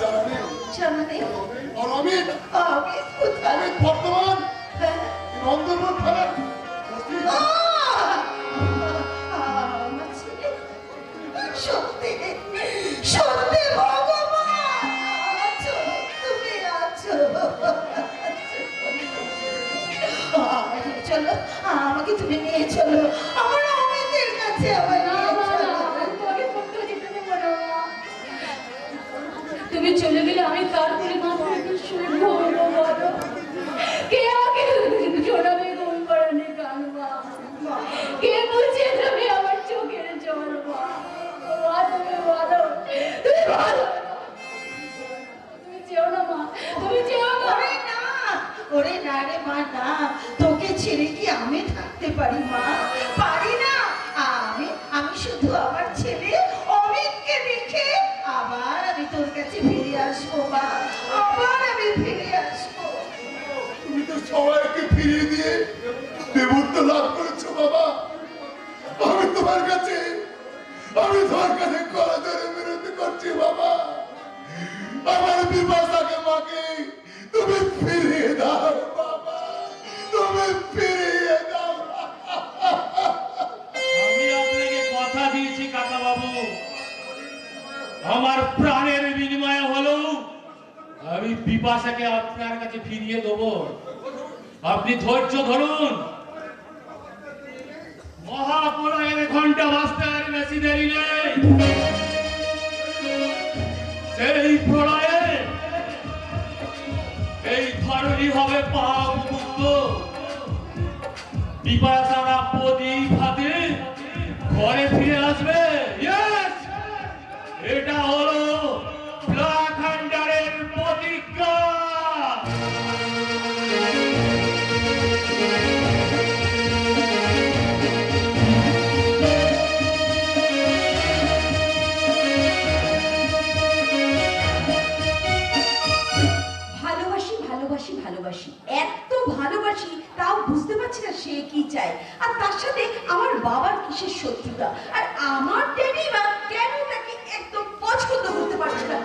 জানা নেই? জানা নেই। আর অমিত অমিত কোথায়? অমিত বর্তমান হ্যাঁ। নন্দনবন থানার আমার ছেলে সত্যি সত্যি ভগবান আছো, তুমি আছো। চলো আমাকে তুমি নিয়ে চলো আমার অমিতের কাছে। আমার তুমি চলে গেলে আমি তারপরে মাথায় শুয়ে ঘুমবো বলো? কে আমাকে শোনাবে ঘুম পাড়ানি গান মা? কে বুঝিয়ে দেবে আমার চোখের জল মা? তুমি বলো, তুমি বলো। তুমি চেও না মা, তুমি চেও না। ওরে না, ওরে না রে মা না, তোকে ছেড়ে কি আমি থাকতে পারি মা? পারি না। আমি শুধু আমার ছেলে অমিতকে দেখে আবার আমি তোর কাছে ফিরে আসবো মা, আবার আমি ফিরে আসবো। তুমি তো সবাইকে ফিরিয়ে দিয়ে দেবত্ব লাভ করেছো বাবা। আমি তোমার কাছে কড়া ধরে বিরতি করছি বাবা। আমার বিপাশাকে মাকে তুমি ফিরিয়ে দাও বাবা, তুমি ফিরিয়ে দাও। আমি আপনাকে কথা দিয়েছি কাকা বাবু, আমার প্রাণের বিনিময়ে হলো আমি বিপাশাকে আপনার কাছে ফিরিয়ে দেবো। আপনি ধৈর্য ধরুন, মহাপ্রলয়ের ঘন্টা বাজতে আর বেশি দেরি নেই। সেই প্রলয়ে এই ধরনী হবে পাপ মুক্ত। বিপাশারা প্রদীপ হাতে ঘরে ফিরে আসবে। Yes! এটা হলো ব্ল্যাক হান্টারের প্রতিজ্ঞা। ভালোবাসি ভালোবাসি ভালোবাসি, এত ভালোবাসি তাও বুঝতে পারছি না সে কি চায়। আর তার সাথে আমার বাবার কিসের শত্রুতা, আর আমার ড্যাডি বা কেন তাকে একদম পছন্দ করতে পারছে না।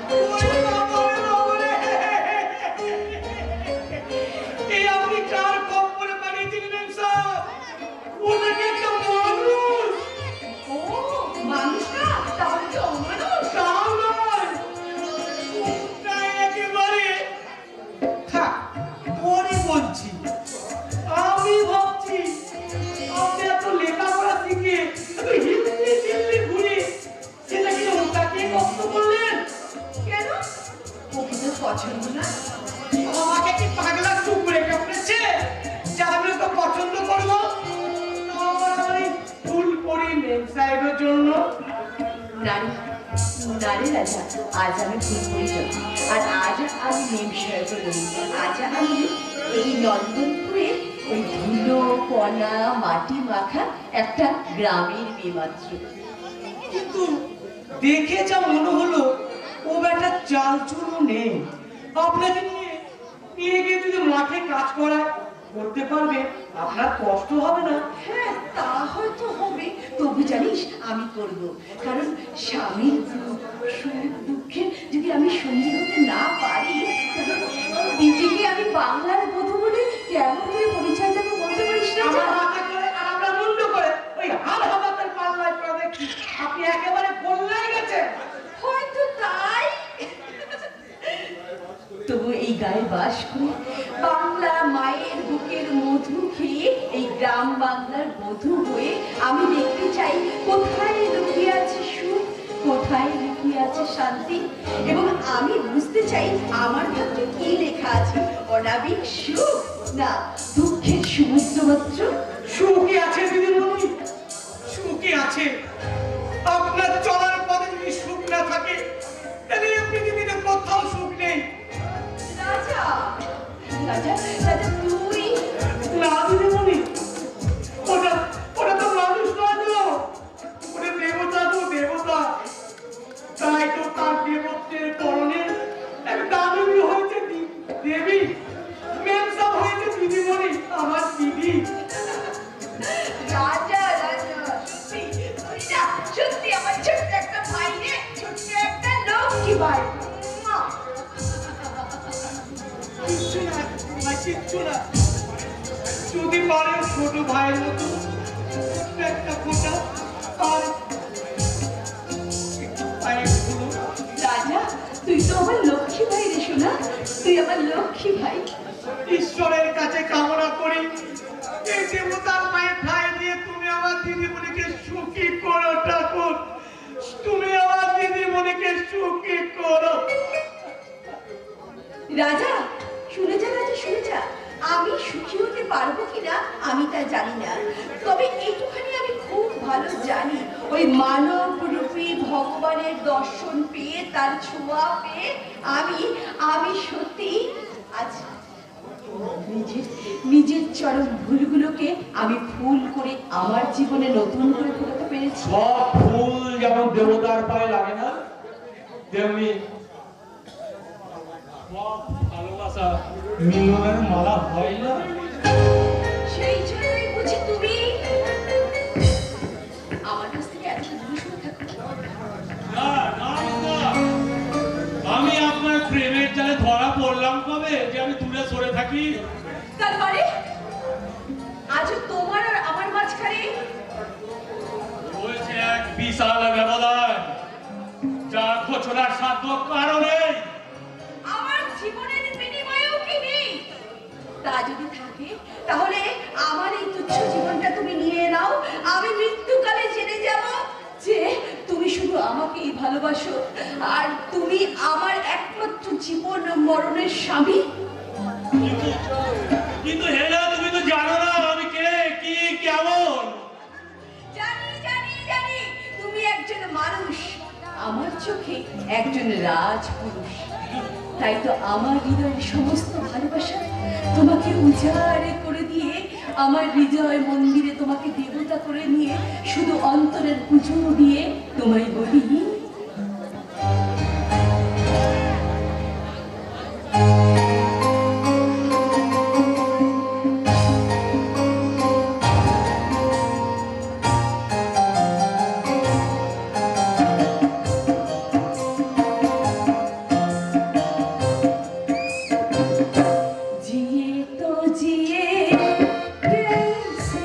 এই আপনি কার কম করে পাঠিয়েছিলেন স্যার? ওনাকে একটা মানুষ। ও মানুষ না, তাহলে কি অমানুষ? তাও নয়, তাই একেবারে থাক, পরে বলছি। আমি ভাবছি আপনি এত লেখাপড়া শিখে এত হিন্দি ঘুরে সেটাকে ওটাকে কষ্ট করলেন কেন? ওকে তো পছন্দ না। আমাকে কি পাগলা কুকুরে কামড়েছে যে আমি তো পছন্দ করবো? আমার এই ফুল পরি মেম সাহেবের জন্য নারী নারী রাজা, আজ আমি ভুল করে যাব। আর আজ আমি মেম সাহেবের নই, আজ আমি এই নন্দনপুরে ওই ধুলো কণা মাটি মাখা একটা গ্রামের মেয়ে মাত্র। কিন্তু দেখে যা মনে হলো ও বেটা চাল চুরো নেই। আপনাকে নিয়ে গিয়ে যদি মাঠে কাজ করায় করতে পারবে, আপনার কষ্ট হবে না। হ্যাঁ তা হয়তো হবে, তবু জানিস আমি করব। কারণ স্বামীর সুখ দুঃখে যদি আমি সঙ্গী হতে না পারি, নিজেকে আমি বাংলার বধূ বলে কেমন করে পরিচয় দেবো বলতে পারিস না? আমার মাথা করে আর আমরা মুন্ড করে ওই হাল হাবাতের পাল্লায় পড়ে দেখছি আপনি একেবারে বললাই গেছেন। হয়তো তাই। তবু এই গায়ে বাস করে বাংলা মায়ের বুকের মধু খেয়ে এই গ্রাম বাংলার বধূ হয়ে আমি দেখতে চাই কোথায় লুকিয়ে আছে সুখ, কোথায় লুকিয়ে আছে শান্তি, এবং আমি বুঝতে চাই আমার ভাগ্যে কি লেখা আছে, অনাবিক সুখ না দুঃখের সমুদ্র মাত্র। সুখে আছে দিদিমণি, সুখে আছে। আপনার চলার পথে যদি সুখ না থাকে তাহলে এই পৃথিবীতে কোথাও সুখ নেই। রাজা রাজা রাজা তুই না দিদিমণি, ওটা তো মানুষ নয় তো, ওটা দেবতা তো দেবতা। তাই তো তার দেবত্বের পরনে এক দামিনী হয়েছে দেবী, মেমসাব হয়েছে দিদিমণি, আমার দিদি। রাজা রাজা তুই না সত্যি আমার ছোট্ট একটা ভাই রে, ছোট্ট একটা লক্ষ্মী ভাই। কিচ্ছু না ভাই, কিচ্ছু না। যদি পারে ছোট ভাইয়ের মতো একটা ফোঁটা আর একটু পায়ের ধুলো। রাজা, তুই তো আমার লক্ষ্মী ভাই রে সোনা, তুই আমার লক্ষ্মী ভাই। ঈশ্বরের কাছে কামনা করি এই দেবতার মায়ের ঠাঁই দিয়ে তুমি আমার দিদিমণিকে সুখী করো ঠাকুর, তুমি আমার দিদিমণিকে সুখী করো। রাজা শুনে যা, রাজা শুনে যা, আমি সুখী হতে পারবো কিনা আমি তা জানি না, তবে এইটুখানি আমি খুব ভালো জানি, ওই মানব রূপী ভগবানের দর্শন পেয়ে, তার ছোঁয়া পেয়ে আমি সত্যি আজ নিজের চরম ভুলগুলোকে আমি ফুল করে আমার জীবনে নতুন করে ফোটাতে পেরেছি। সব ফুল যেমন দেবতার পায়ে লাগে না, তেমনি সব ভালোবাসা মিলনের মালা হয় না। সেই জন্যই বুঝি তুমি আমার কাছ থেকে এত দূরে সরে থাকো। না না না, আমি আপনার প্রেমের জালে ধরা পড়লাম কবে যে আমি দূরে সরে থাকি? তার মানে আজ তোমার আর আমার মাঝখানে রয়েছে এক বিশাল ব্যবধান, যা ঘোষণার সাধ্য কারণে আমার জীবনের বিনিময়েও কি নেই। তা যদি থাকে তাহলে আমার এই তুচ্ছ জীবনটা তুমি নিয়ে নাও, আমি মৃত্যুকালে জেনে যাব যে তুমি শুধু আমাকেই ভালোবাসো আর তুমি আমার একমাত্র জীবন মরণের স্বামী। কিন্তু হেনা, তুমি তো জানো না আমি কে, কি, কেমন। জানি জানি জানি, তুমি একজন মানুষ, আমার চোখে একজন রাজপুরুষ। তাই তো আমার হৃদয়ের সমস্ত ভালোবাসা তোমাকে উজাড় করে দিয়ে, আমার হৃদয় মন্দিরে তোমাকে দেবতা করে নিয়ে, শুধু অন্তরের পুজো দিয়ে তোমায় বলি, जिए तो जिए कैसे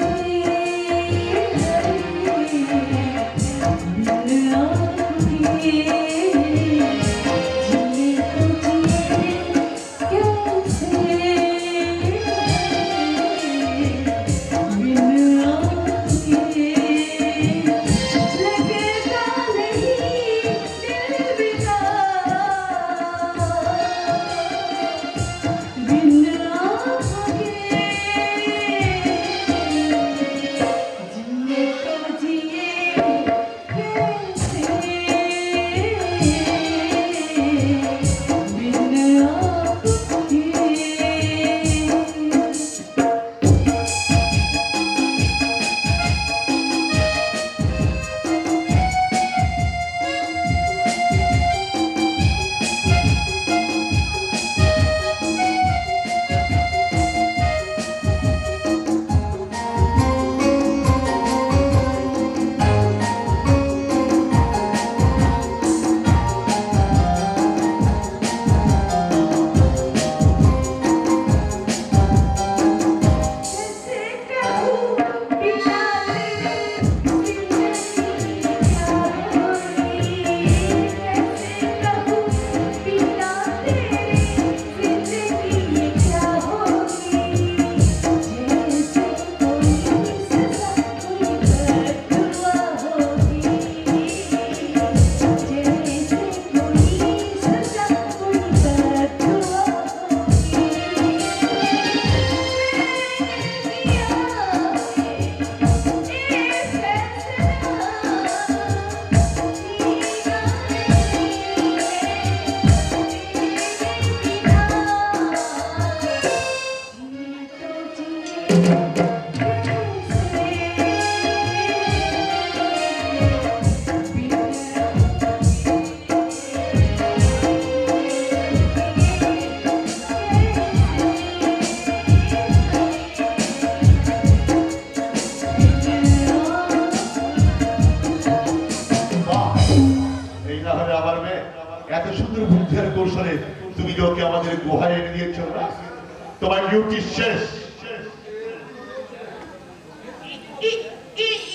তোমার ডিউটি শেষ।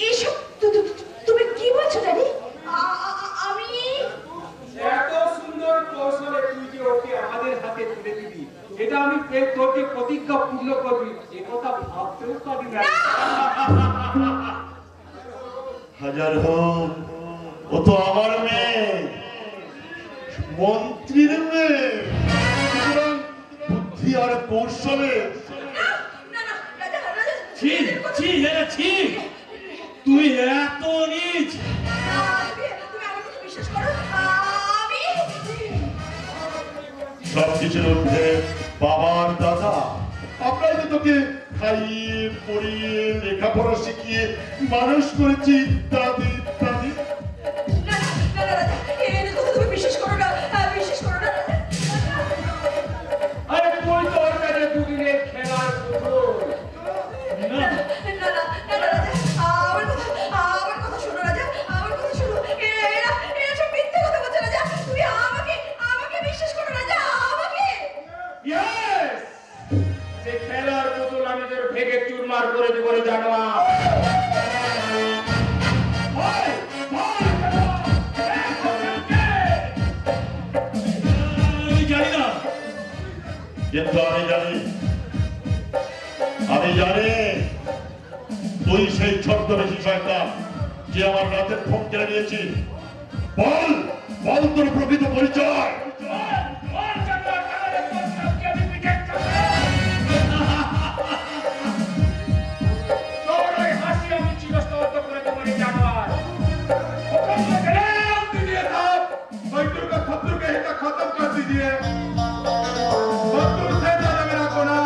এসব তুমি কি বলছো ড্যাডি? আমি এত সুন্দর কৌশলে তুই যে ওকে আমাদের হাতে তুলে দিবি, এটা আমি তোকে প্রতিজ্ঞা পূর্ণ করবি, এ কথা ভাবতেও পারি না। হাজার হোক, ও তো আমার মেয়ে, মন্ত্রীর মেয়ে। সুতরাং বুদ্ধি আর কৌশলে না না রাজা রাজা ছি ছি হ্যাঁ ছি, তুই এত নিচ। তুমি আমার কথা বিশ্বাস করো। আমি সবকিছুর ঊর্ধ্বে বাবার দাদা, আমরাই তো তোকে খাইয়ে পড়িয়ে লেখাপড়া শিখিয়ে মানুষ করেছি, ইত্যাদি ইত্যাদি। না না না রাজা, এর কথা তুমি বিশ্বাস করো না, বিশ্বাস করো না রাজা। আরে তুই তো ওর কাছে দুদিনের খেলার পুতুল। না না না না রাজা, আমার কথা শোনো রাজা, আমার কথা শোনো। এরা সব মিথ্যে কথা বলছে রাজা, তুমি আমাকে বিশ্বাস করো রাজা, আমাকে। ইয়েস, সে খেলার পুতুল আমি তোর ভেঙে চুরমার করে দেবো রে জানোয়ার। আমি জানি না, কিন্তু আমি জানি তুই সেই ছদ্মবেশী শয়তান যে আমার রাতের ফোন কেড়ে নিয়েছি। বল বল তোর প্রকৃত পরিচয়। তোর ওই হাসি আমি চিরস্তব্ধ করে দেবো রে জানোয়ার। হুকুম से कलाम दीजिए साहब, शत्रु का शत्रु के हित खत्म कर दीजिए। शत्रु से ज्यादा मेरा गुना।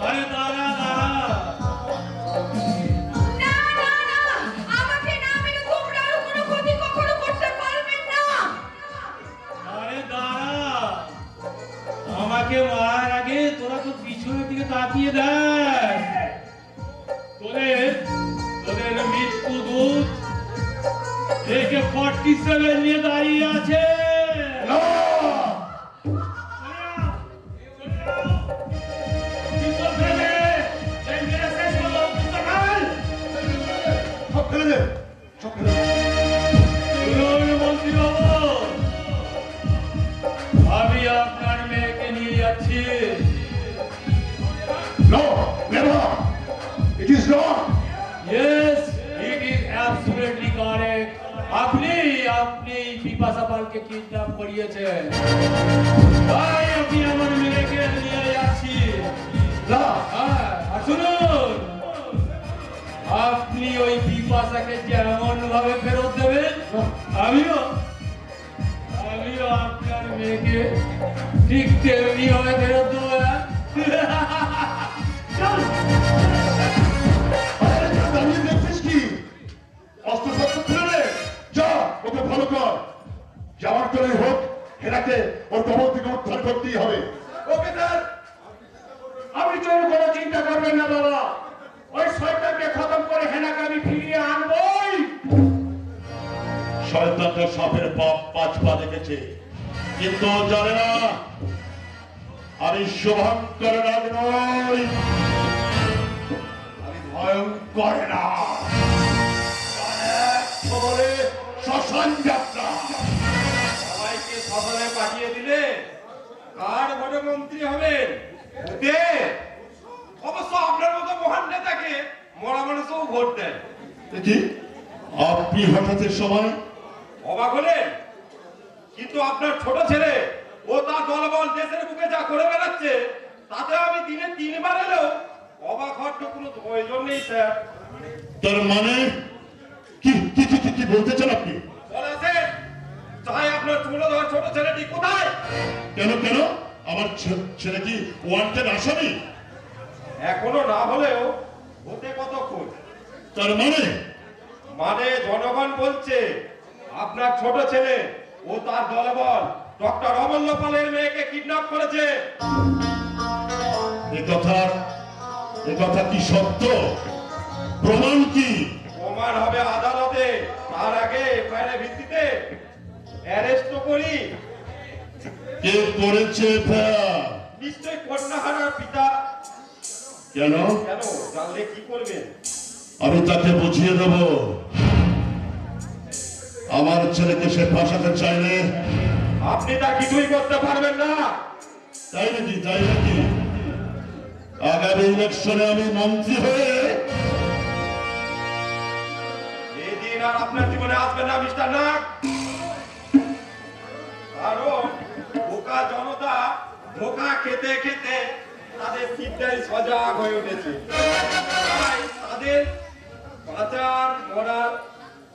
আরে দাঁড়া দাঁড়া, না না না, আমাকে না মেরে তোমরা আর কোনো ক্ষতি কখনো করতে পারবে না। আরে দাঁড়া, আমাকে মারার আগে তোরা তো পিছনের দিকে তাকিয়ে দেখ। তোদের মৃত্যু দূত একে 47 নিয়ে দাঁড়িয়ে আছে। পিস্তল ফেলে দে, এই মেরে শেষ করো, পিস্তল ফেল। সব ফেলে দে, সব ফেলে দে। শুনুন মন্ত্রী বাবু, আমি আপনার মেয়েকে নিয়ে যাচ্ছি। No, never. It is not. Yes, it is absolutely correct. আপনি পিপাসা পালকে কিডন্যাপ করিয়েছেন, তাই আপনি আমার মেয়েকে নিয়ে যাচ্ছি। না, হ্যাঁ, আর শুনুন, আপনি ওই পিপাসাকে যেমন ভাবে ফেরত দেবেন, আমিও আপনার মেয়েকে ঠিক তেমনি ভাবে ফেরত দেবো। চল। আরে দাঁড়িয়ে দেখছিস কি? অস্ত্র শস্ত্র ফেলে দে। যা, ওকে ভালো কর। যাওয়ার করে হোক, হেরাকে ওর কবর থেকে উদ্ধার করতেই হবে। ওকে স্যার, আপনি চলুন, কোনো চিন্তা করবেন না বাবা। ওই শয়তানকে খতম করে হেনাকে আমি ফিরিয়ে আনবই। শয়তানটা সাপের পাপ 5 পা দেখেছে, কিন্তু ও জানে না আমি শুভঙ্কর নাগ নই, আমি ভয়ঙ্কর না। বলে শ্মশান যাত্রা। সবাইকে শহরে পাঠিয়ে দিলে কার ভোটে মন্ত্রী হবেন? ভূতে? অবশ্য আপনার মতো মহান নেতাকে মরা মানুষও ভোট দেয়। কি আপনি হঠাৎ এ সময়? অবাক হলেন? কিন্তু আপনার ছোট ছেলে ও তার দলবল দেশের বুকে যা করে বেড়াচ্ছে, তাতে আমি দিনে 3 বার এলেও অবাক হওয়ার তো কোনো প্রয়োজন নেই স্যার। তার মানে কি কি কি কি- কি বলতে চান আপনি? বলেছেন চাই আপনার ছোট ছেলেটি কোথায়? কেন কেন আমার ছেলে কি ওয়ান্টেড আসামি? এখনো না হলেও হতে কতক্ষণ? তার মানে মানে জনগণ বলছে আপনার ছোট ছেলে ও তার দলবল ডক্টর অমূল্য পালের মেয়েকে কিডন্যাপ করেছে। এ কথা কি সত্য? প্রমাণ কি? প্রমাণ হবে আদালতে, তার আগে এফআইআর ভিত্তিতে অ্যারেস্ট করি। কে করেছে? নিশ্চয় কন্যাহারার পিতা। কেন? কেন জানলে কি করবেন? আমি তাকে বুঝিয়ে দেব আমার ছেলেকে সে ফাঁসাতে চাইলে। আপনি তা কিছুই করতে পারবেন না। তাই নাকি? তাই নাকি? আগামী ইলেকশনে আমি মন্ত্রী হয়ে এই দিন আর আপনার জীবনে আসবে না মিস্টার নাগ। কারণ বোকা জনতা ধোকা খেতে খেতে তাদের সিদ্ধাই সজাগ হয়ে উঠেছে। তাই তাদের বাজার মরার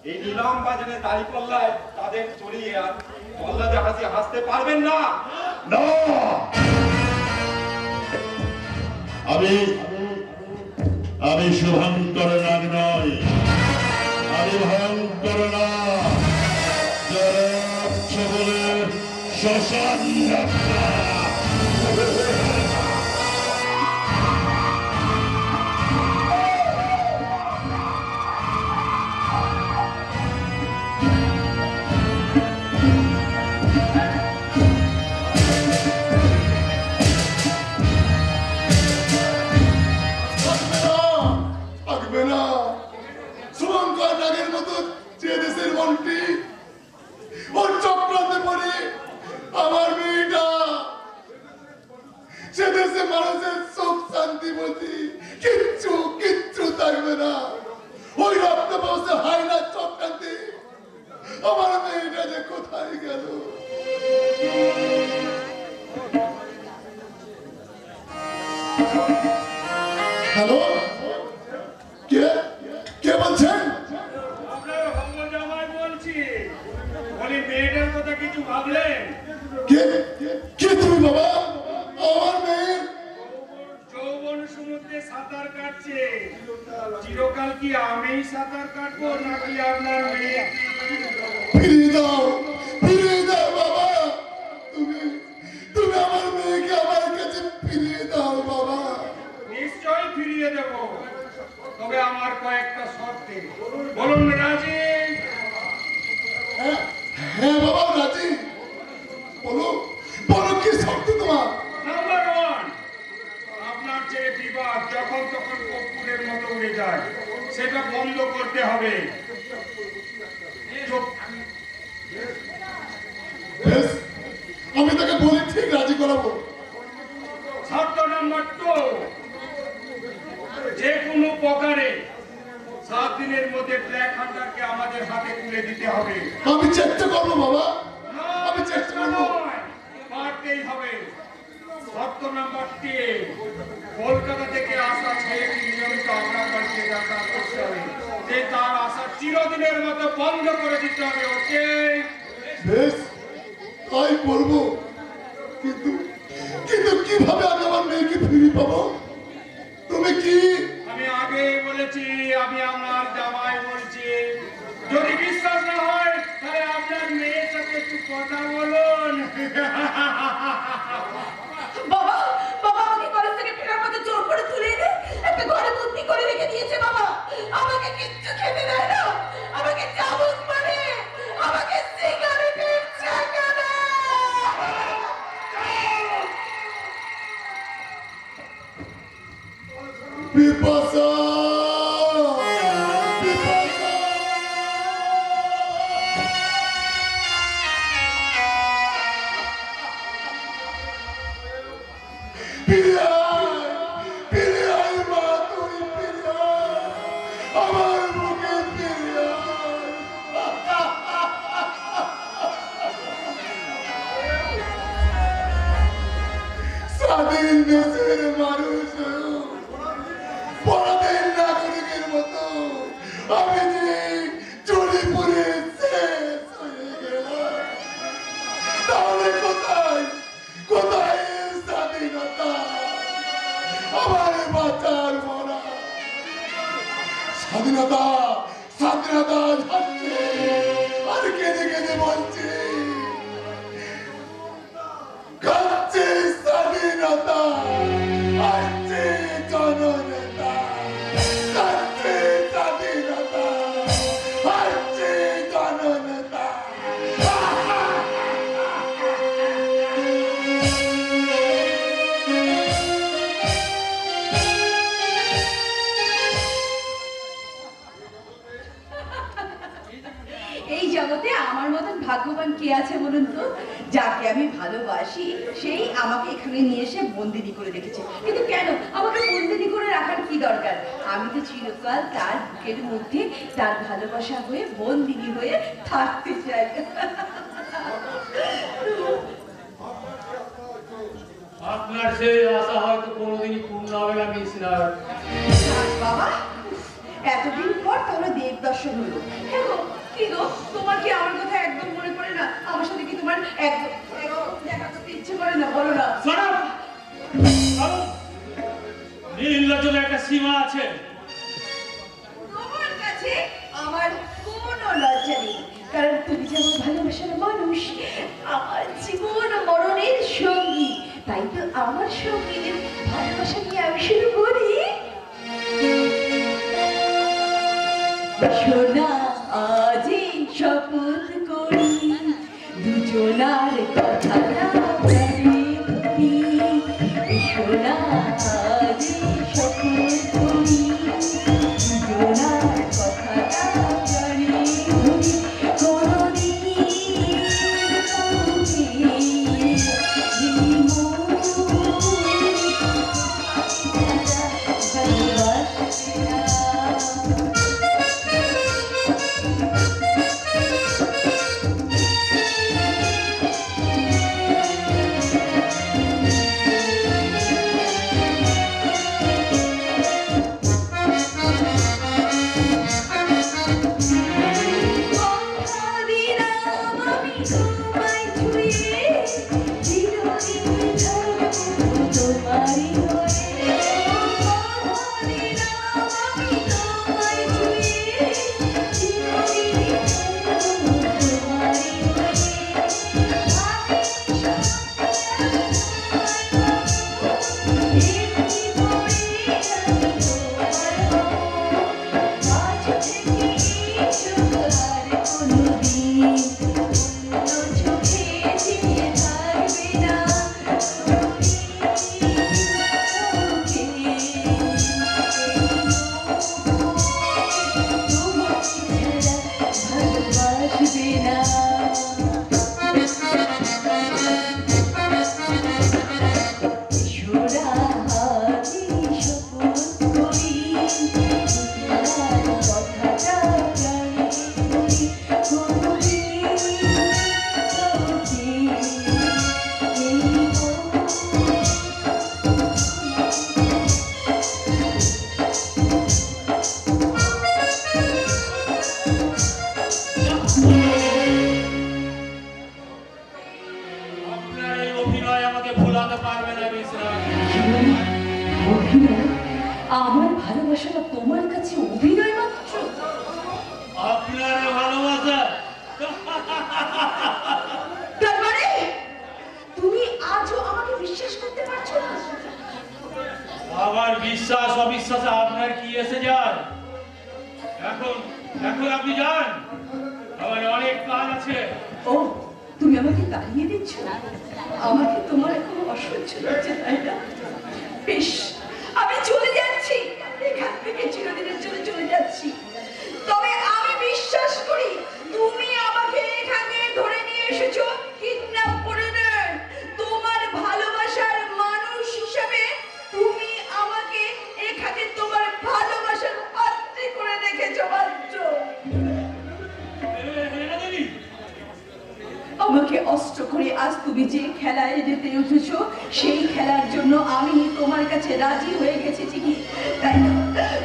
এই নিলাম বাজারে দাঁড়ি পাল্লায় তাদের চড়িয়ে আর পল্লাদে হাসি হাসতে পারবেন না। না, আমি শুভঙ্কর নাগ নই, আমি ভয়ঙ্কর না বলে শ্মশান যাত্রা। থাকবে না শুভঙ্কর নাগের মতো যে দেশের মন্ত্রী ওর চক্রান্তে পড়ে আমার মেয়েটা সে দেশে মানুষের সুখ শান্তি বলতে কিচ্ছু কিচ্ছু থাকবে না। ওই রক্ত ব্যবস্থা হয় না চক্রান্তে আমার মেয়েটা যে কোথায় গেল। হ্যালো, কে কে বলছেন? আপনার হবু জামাই বলছি। বলি মেয়েটার কথা কিছু ভাবলেন? কে কে তুমি বাবা? আমার মেয়ে যৌবন সমুদ্রে সাঁতার কাটছে। চিরকাল কি আমি সাঁতার কাটবো নাকি আপনার মেয়ে? ফিরিয়ে দাও, ফিরিয়ে দাও বাবা। তুমি তুমি আমার মেয়েকে আমার কাছে ফিরিয়ে দাও বাবা। নিশ্চয়ই ফিরিয়ে দেব, তবে আমার কয়েকটা শর্তে। বলুন রাজি? হ্যাঁ হ্যাঁ বাবা রাজি। বলো বলো কি শব্দ তোমার? নাম্বার 1, আপনার ছেলে বিবাদ যখন তখন কর্পূরের মতো উড়ে যায়, সেটা বন্ধ করতে হবে। বেশ, আমি তাকে বলে ঠিক রাজি করাবো। শর্ত নাম্বার 2, যে কোনো প্রকারে 7 দিনের মধ্যে ব্ল্যাক হান্টারকে আমাদের হাতে তুলে দিতে হবে। আমি চেষ্টা করবো বাবা, আমি চেষ্টা করবো। পারতেই হবে। শর্ত নাম্বার 3, কলকাতা থেকে আসা ছেলেকে নিয়মিত আপনার বাড়িতে যাতায়াত করতে হবে। যে তার আসা চিরদিনের মতো বন্ধ করে দিতে হবে। ওকে? বেশ, তাই করবো। কিন্তু কিন্তু কিভাবে আমি আমার মেয়েকে ফিরে পাবো? তুমি কি? আমি আগে বলেছি, আমি আপনার জামাই বলছি। যদি বিশ্বাস না হয় তাহলে আপনার মেয়ের সাথে একটু কথা বলুন। বাবা বাবা আমাকে কলেজ থেকে ফেরার পথে জোর করে তুলে এনে একটা ঘরে বন্দি করে রেখে দিয়েছে বাবা। আমাকে কিচ্ছু খেতে দেয় না, আমাকে চাবুক মারে, আমাকে সিগারেটের চাকা দেয়। বিপাশা, বিপাশা। ফিরে আয়, ফিরে আয় মা, তুই ফিরে আয়, আমার বুকে ফিরে আয়। স্বাধীন দেশের মানুষ পরাধীন নাগরিকের মতো আমি যে চলে পড়ে শেষ হয়ে গেলাম। তাহলে কোথায় কোথায় স্বাধীনতা? আমার বাঁচার মরা স্বাধীনতা, স্বাধীনতা যাচ্ছে আর কেঁদে কেঁদে বলছে কাচ্ছে স্বাধীনতা, আসছে জননেতা, কাচ্ছে স্বাধীনতা, আসছে জননেতা। তুলে নিয়ে এসে বন্দিনী করে রেখেছে। কিন্তু কেন আমাকে বন্দিনী করে রাখার কি দরকার? আমি তো চিরকাল তার বুকের মধ্যে তার ভালোবাসা হয়ে বন্দিনী হয়ে থাকতে চাই। আপনার সেই আশা হয়তো কোনোদিনই পূর্ণ হবে না মিস নাগ। বাবা, এতদিন পর তাহলে দেব দর্শন হলো। হ্যাঁ গো, কি গো, তোমার কি আমার কথা একদম মনে পড়ে না? আমার সাথে কি তোমার একদম দেখা করতে ইচ্ছে করে না? বলো না। নির্লজ্জতার একটা সীমা আছে। তোমার কাছে আমার কোনো লজ্জা নেই, কারণ তুমি যে আমার ভালোবাসার মানুষ, আমার জীবন মরণের সঙ্গী। তাই তো আমার সঙ্গীদের ভালোবাসা নিয়ে আমি শুরু করি। সোনা আজি শপথ করি, দুজনার কথা না জানি। সোনা আজি শপথ করি, দুজনার কথা না জানি। আপনার এই অভিনয় আমাকে ভুলাতে পারবে না মিস নাগ। অভিনয়? আমার ভালোবাসাটা তোমার কাছে অভিনয় মাত্র? আপনার এই ভালোবাসা তার মানে তুমি আজও আমাকে বিশ্বাস করতে পারছো না? আমার বিশ্বাস অবিশ্বাসে আপনার কি এসে যায়? এখন এখন আপনি যান, আমার অনেক কাজ আছে। ও, তুমি আমাকে তাড়িয়ে দিচ্ছ? আমাকে তোমার এখন অসহ্য লাগছে, তাই না? বেশ, আমি চলে যাচ্ছি এখান থেকে, চিরদিনের জন্য চলে যাচ্ছি। তবে আমি বিশ্বাস করি তুমি আমাকে এখানে ধরে নিয়ে এসেছো কিডন্যাপ করে নয়। তোমার ভালোবাসার মানুষ হিসেবে তুমি আমাকে এখানে তোমার ভালোবাসার পাত্রী করে রেখেছো মাত্র। আমাকে অস্ত্র করে আজ তুমি যে খেলায় যেতে উঠেছো, সেই খেলার জন্য আমি তোমার কাছে রাজি হয়ে গেছি ঠিকই, তাই না?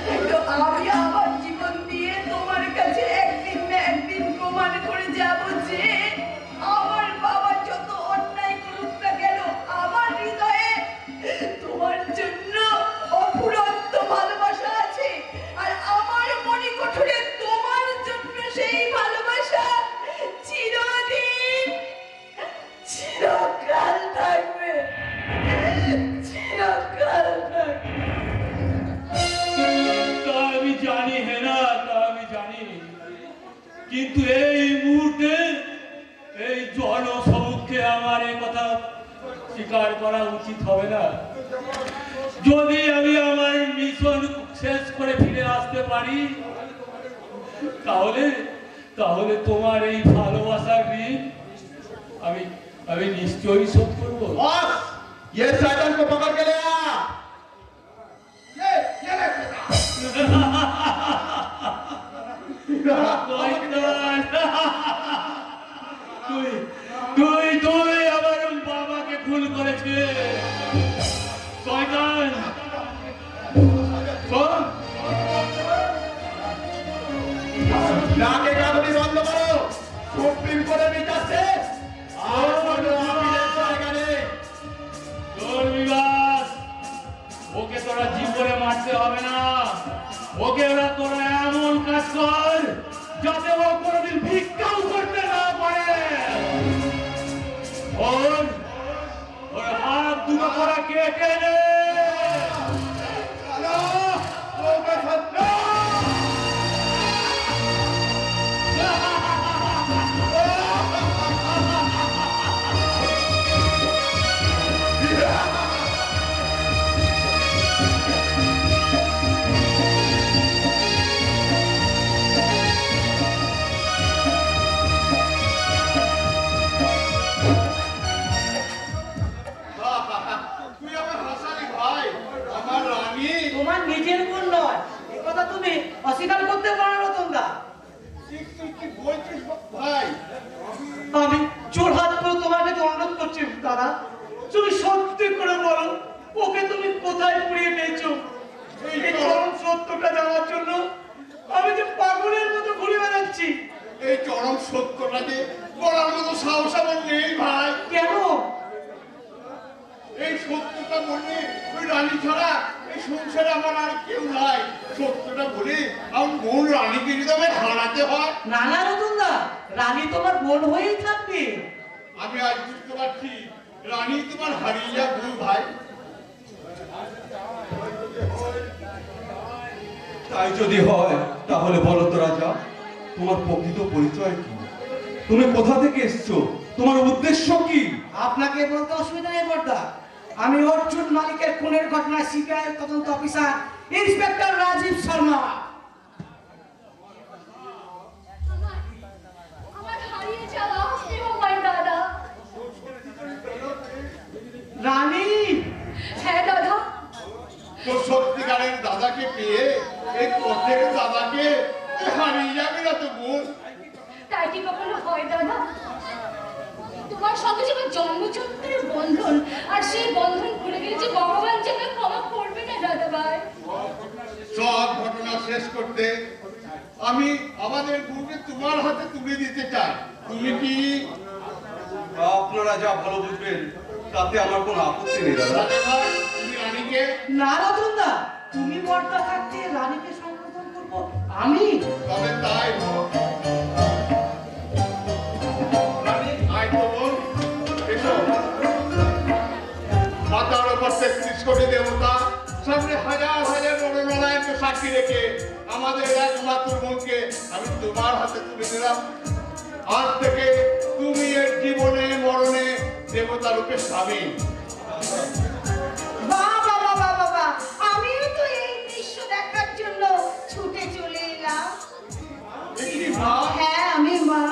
কিন্তু আমি আমার জীবন দিয়ে তোমার কাছে একদিন না একদিন প্রমাণ করে যাব যে আমার বাবা যত অন্যায় করুক না কেন, আমার হৃদয়ে তোমার জন্য অফুরন্ত ভালোবাসা আছে। আর আমার মনে কঠোরে তোমার জন্য সেই ভালোবাসা চিরদিন চিরকাল থাকবে, চিরকাল থাকবে। তা আমি জানি, হেনা, তা আমি জানি, কিন্তু এই মুহূর্তে এই জনসমক্ষে আমার এই কথা স্বীকার করা উচিত হবে না। যদি আমি আমার মিশন শেষ করে ফিরে আসতে পারি, তাহলে তাহলে তোমার এই ভালোবাসার ঋণ আমি আমি নিশ্চয়ই শোধ করবো। বস, ये शैतान को पकड़ के ले आ। ये ले তুই আমার বাবাকে খুন করেছে শয়তান। শোন, নাকে কাঁদুনি বন্ধ করো। সুপ্রিম কোর্টে বিচারছে আর কোনো আপিলের জায়গা নেই। তোর বিবাদ ওকে তোরা জীবনে মারতে হবে না। ওকে ওরা তোরা এমন কাজ কর যাতে ও কোনোদিন ভিক্ষাও করতে না পারে। ওর হাত দুটো করে কেটে নে। তুই আমার হাসালি ভাই, আমার রানী। তোমার নিজের বোন নয়, এ কথা তুমি অস্বীকার করতে পারো না তোমরা। তুই কি বলছিস ভাই? আমি জোর হাত করে তোমাকে তো অনুরোধ করছি দাদা, তুমি সত্যি করে বলো ওকে তুমি কোথায় পুড়িয়ে পেয়েছো। এই চরম সত্যটা জানার জন্য আমি যে পাগলের মতো ঘুরে বেড়াচ্ছি। এই চরম সত্যটাকে বলার মতো সাহস আমার নেই ভাই। কেন? এই সত্যটা বললে ওই রানী ছাড়া এই সংসারে আমার আর কেউ নাই। সত্যটা বলে আমার বোন রানীকে যদি আমায় হারাতে হয়, নানা রতনদা, রানী তোমার বোন হয়েই থাকবে। আমি আজ বুঝতে পারছি রানী তোমার হারিয়ে যাবে ভাই। তাই যদি হয় তাহলে বলো তো রাজা, তোমার প্রকৃত পরিচয় কি? তুমি কোথা থেকে এসছো? তোমার উদ্দেশ্য কি? আপনাকে বলতে অসুবিধা নেই বর্দা, আমি অর্জুন মালিকের খুনের ঘটনায় সিবিআই তদন্ত অফিসার ইন্সপেক্টর রাজীব শর্মা। আমার হারিয়ে যাওয়া প্রিয়ময় দাদা। রানী, হ্যাঁ দাদা, তো সত্যিকারের দাদাকে পেয়ে এই পথের দাদাকে হারিয়ে যাবে না তো বোন। তাই কি কখনো হয় দাদা? তোমার সঙ্গে যে আমার জন্মচক্রের বন্ধন, আর সেই বন্ধন ভুলে গেলে যে ভগবান যে আমায় ক্ষমা করবে না দাদা ভাই। সব ঘটনা শেষ করতে আমি আমাদের বোনকে তোমার হাতে তুলে দিতে চাই। তুমি কি আপনারা যা ভালো বুঝবেন তাতে আমার কোনো আপত্তি নেই দাদা। রাজা ভাই, তুমি রানীকে? না রতনদা, তুমি বর্দা থাকতে রানীকে সম্বোধন করবো আমি? তবে তাই হোক। রানী, আয় তো বোন, এসো। মাথার উপর ৩৩ কোটি দেবতা, সামনে হাজার হাজার নরনারায়ণকে সাক্ষী রেখে আমাদের একমাত্র বোনকে আমি তোমার হাতে তুলে দিলাম। আজ থেকে তুমি এর জীবনে মরণে দেবতা রূপে স্বামী। বাবা বাবা বাবা, আমিও তো এই দৃশ্য দেখার জন্য ছুটে চলে এলাম। দেখি মা, হ্যাঁ, আমি মা।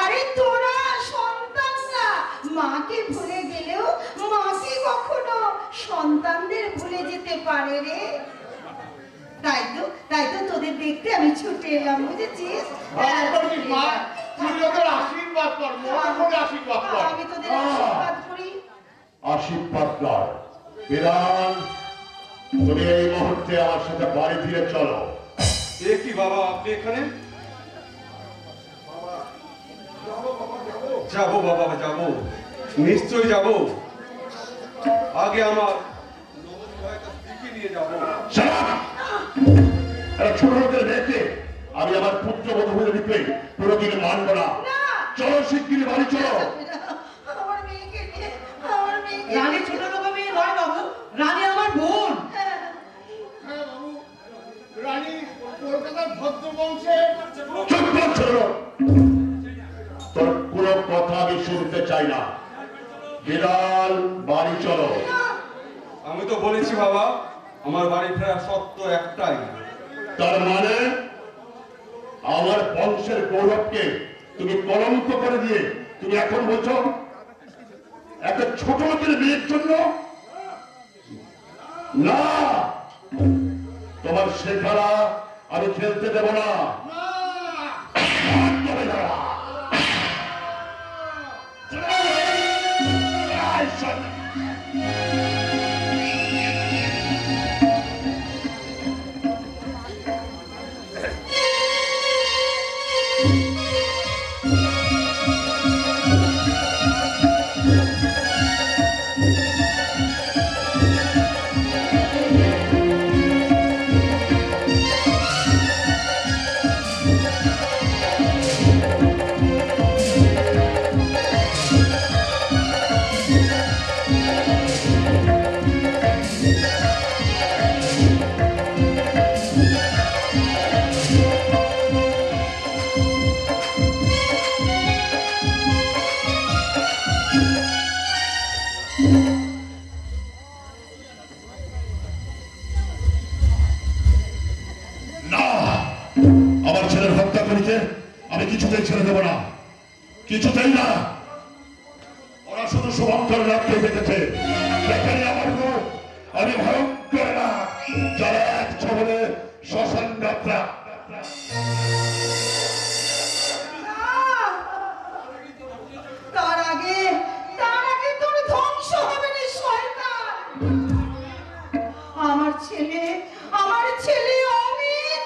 আরে তোরা সন্তানরা মাকে ভুলে গেলেও মাকে কখনো সন্তানদের ভুলে যেতে পারে রে। তাই তো তোদের দেখতে আমি ছুটে এলাম, বুঝেছিস? বাবা বলিস মা, তুই ওদের আশীর্বাদ কর, মনে মনে আশীর্বাদ কর। আমি তোদের আশীর্বাদ করি। আশীর্বাদ নয়, বিরান, তুমি এই মুহূর্তে আমার সাথে বাড়ি ফিরে চলো। এ কি বাবা, আপনি এখানে? যাবো বাবা, যাবো, নিশ্চয়ই যাবো। আগে আমার নবম ভাইকে স্ত্রীকে নিয়ে যাবো। ছোট লোকের মেয়েকে আমি আমার পুত্রবধূ হয়ে দিতে কোনোদিন মানব না। চলো শিগগিরই বাড়ি চলো। আমার মেয়েকে নিয়ে, আমার মেয়েকে রানী ছোট লোক মেয়ে নয় বাবু, রানী আমার বোন। হ্যাঁ বাবু, রানী কলকাতার ভদ্র বংশের। চুপ কর ছোট লোক। তোর কোনো কথা আমি শুনতে চাই না। বিড়াল, বাড়ি চলো। আমি তো বলেছি বাবা, আমার বাড়ি ফেরা সত্য একটাই। তার মানে আমার বংশের গৌরবকে তুমি কলঙ্ক করে দিয়ে তুমি এখন বলছো একটা ছোট লোকের মেয়ের জন্য না, তোমার সে খেলা আমি খেলতে দেব না। তবে দাঁড়া। না, আমার ছেলের হত্যা করিতে আমি কিছুতেই ছেড়ে দেব না, কিছুতেই না। ওরা শুধু শুভঙ্কর রাখতে দেখেছে, দেখেনি আমার রূপ। আমি ভয়ঙ্কর না, যারা এক ছবলে শ্মশান যাত্রা। তার আগে তোর ধ্বংস হবে রে শয়তান। আমার ছেলে অমিত।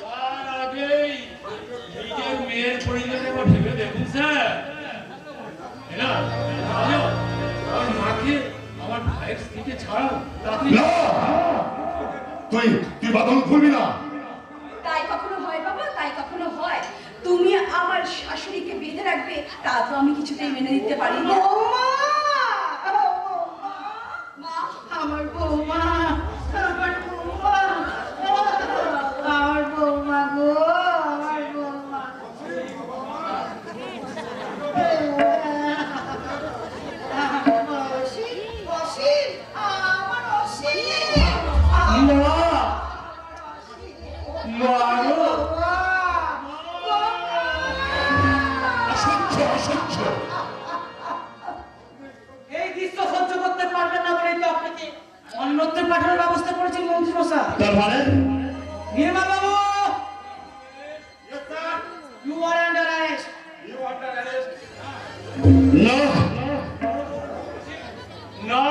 তার আগেই নিজের মেয়ের পরিণতি একবার ভেবে দেখুন স্যার। না, আমার মাকে আমার ভাইয়ের স্ত্রীকে ছাড়াও তাড়াতাড়ি। না, তুই বাদল খুলবি না। তাই কখনো হয় বাবা, তাই কখনো হয়? তুমি আমার শাশুড়িকে বেঁধে রাখবে, তা তো আমি কিছুতেই মেনে নিতে পারি না। মা, আমার বৌমা গো, আমার বৌমা। অসীম, আমার অসীম। অসহ্য, অসহ্য। এই দৃশ্য সহ্য করতে পারবেন না বলেই তো আপনাকে অন্যত্র পাঠানোর ব্যবস্থা করেছি মন্ত্রী মশাই। তার মানে নির্মল বাবু, you are under arrest. না, না,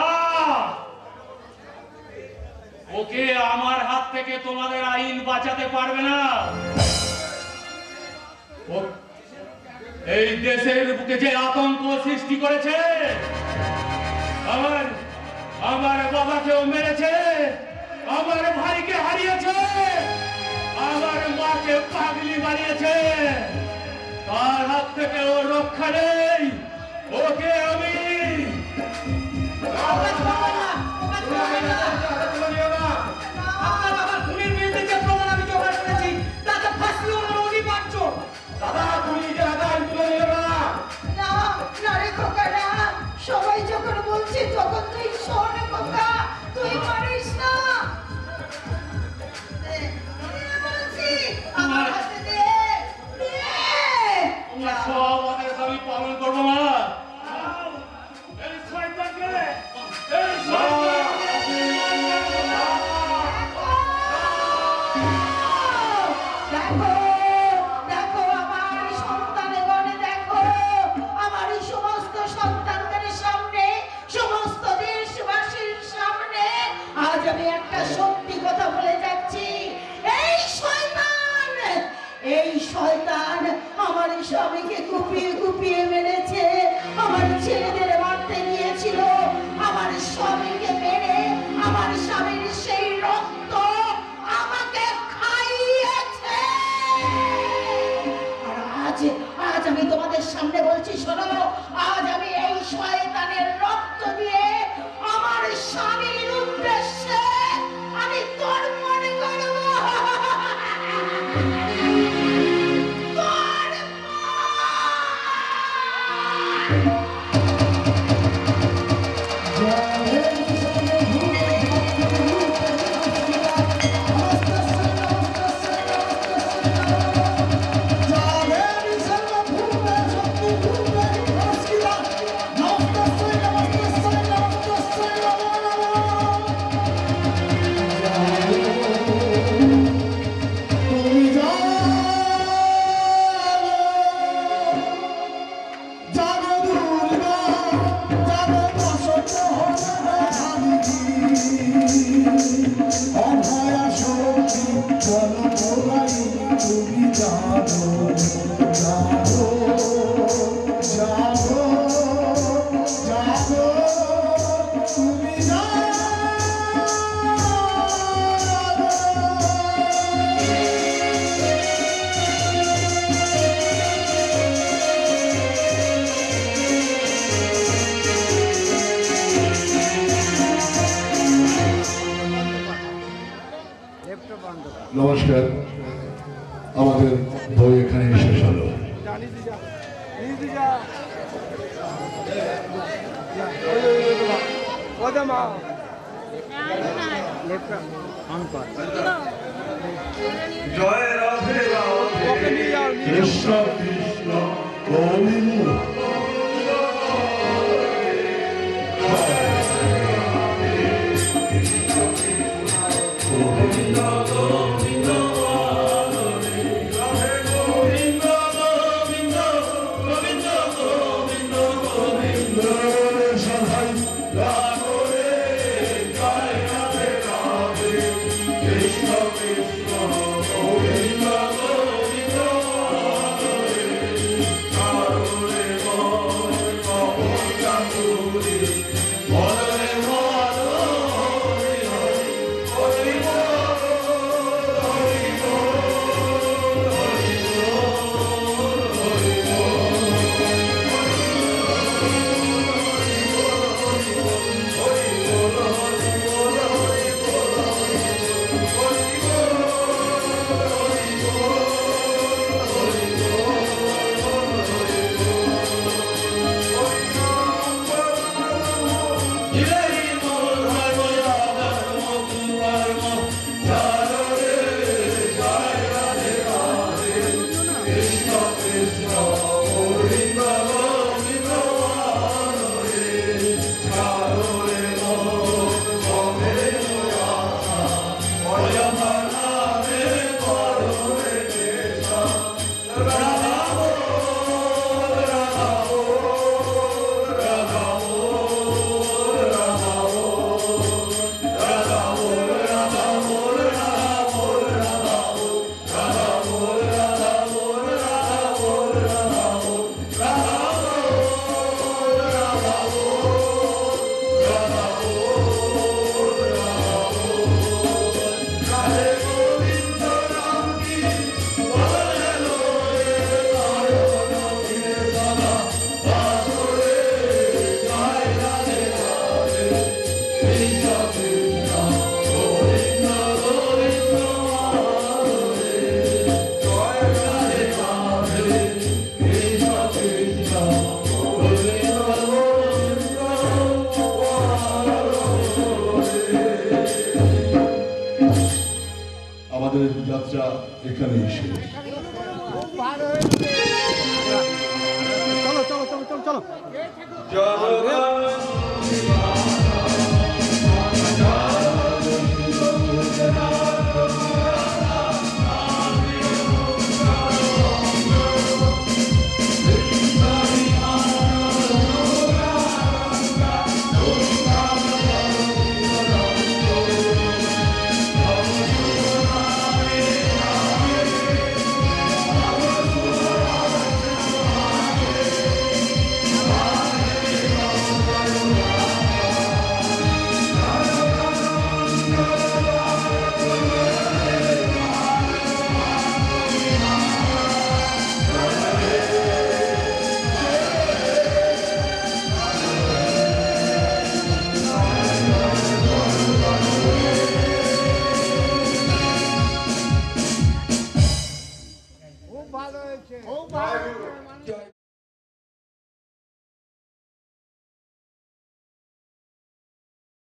ওকে আমার হাত থেকে তোমাদের আইন বাঁচাতে পারবে না। ও- এই দেশের বুকে যে আতঙ্ক সৃষ্টি করেছে, আমার বাবাকেও মেরেছে, আমার ভাইকে হারিয়েছে, আমার মাকে পাগলি বানিয়েছে, তার হাত থেকে ও রক্ষা নেই। ওকে আমি আপনার বাবার খুনির বিরুদ্ধে যে প্রমাণ আমি জোগাড় করেছি তাতে ফাঁসি হলো অনিবার্য। দাদা, তুমি নিজের হাতে আইন তুলে নিও না। না রে খোকা না, সবাই যখন বলছে তখন তুই শোন খোকা, তুই পারিস না। দে, বলছি, আমার হাতে দে। তোমার সব আদেশ আমি পালন করবো মা। এই শয়তানকে নমস্কার, আমাদের বই এখানে শেষ হলো। জয় রাধে রাধে কৃষ্ণ কৃষ্ণ গোবিন্দ আমাদের যাত্রা এখানেই শেষ।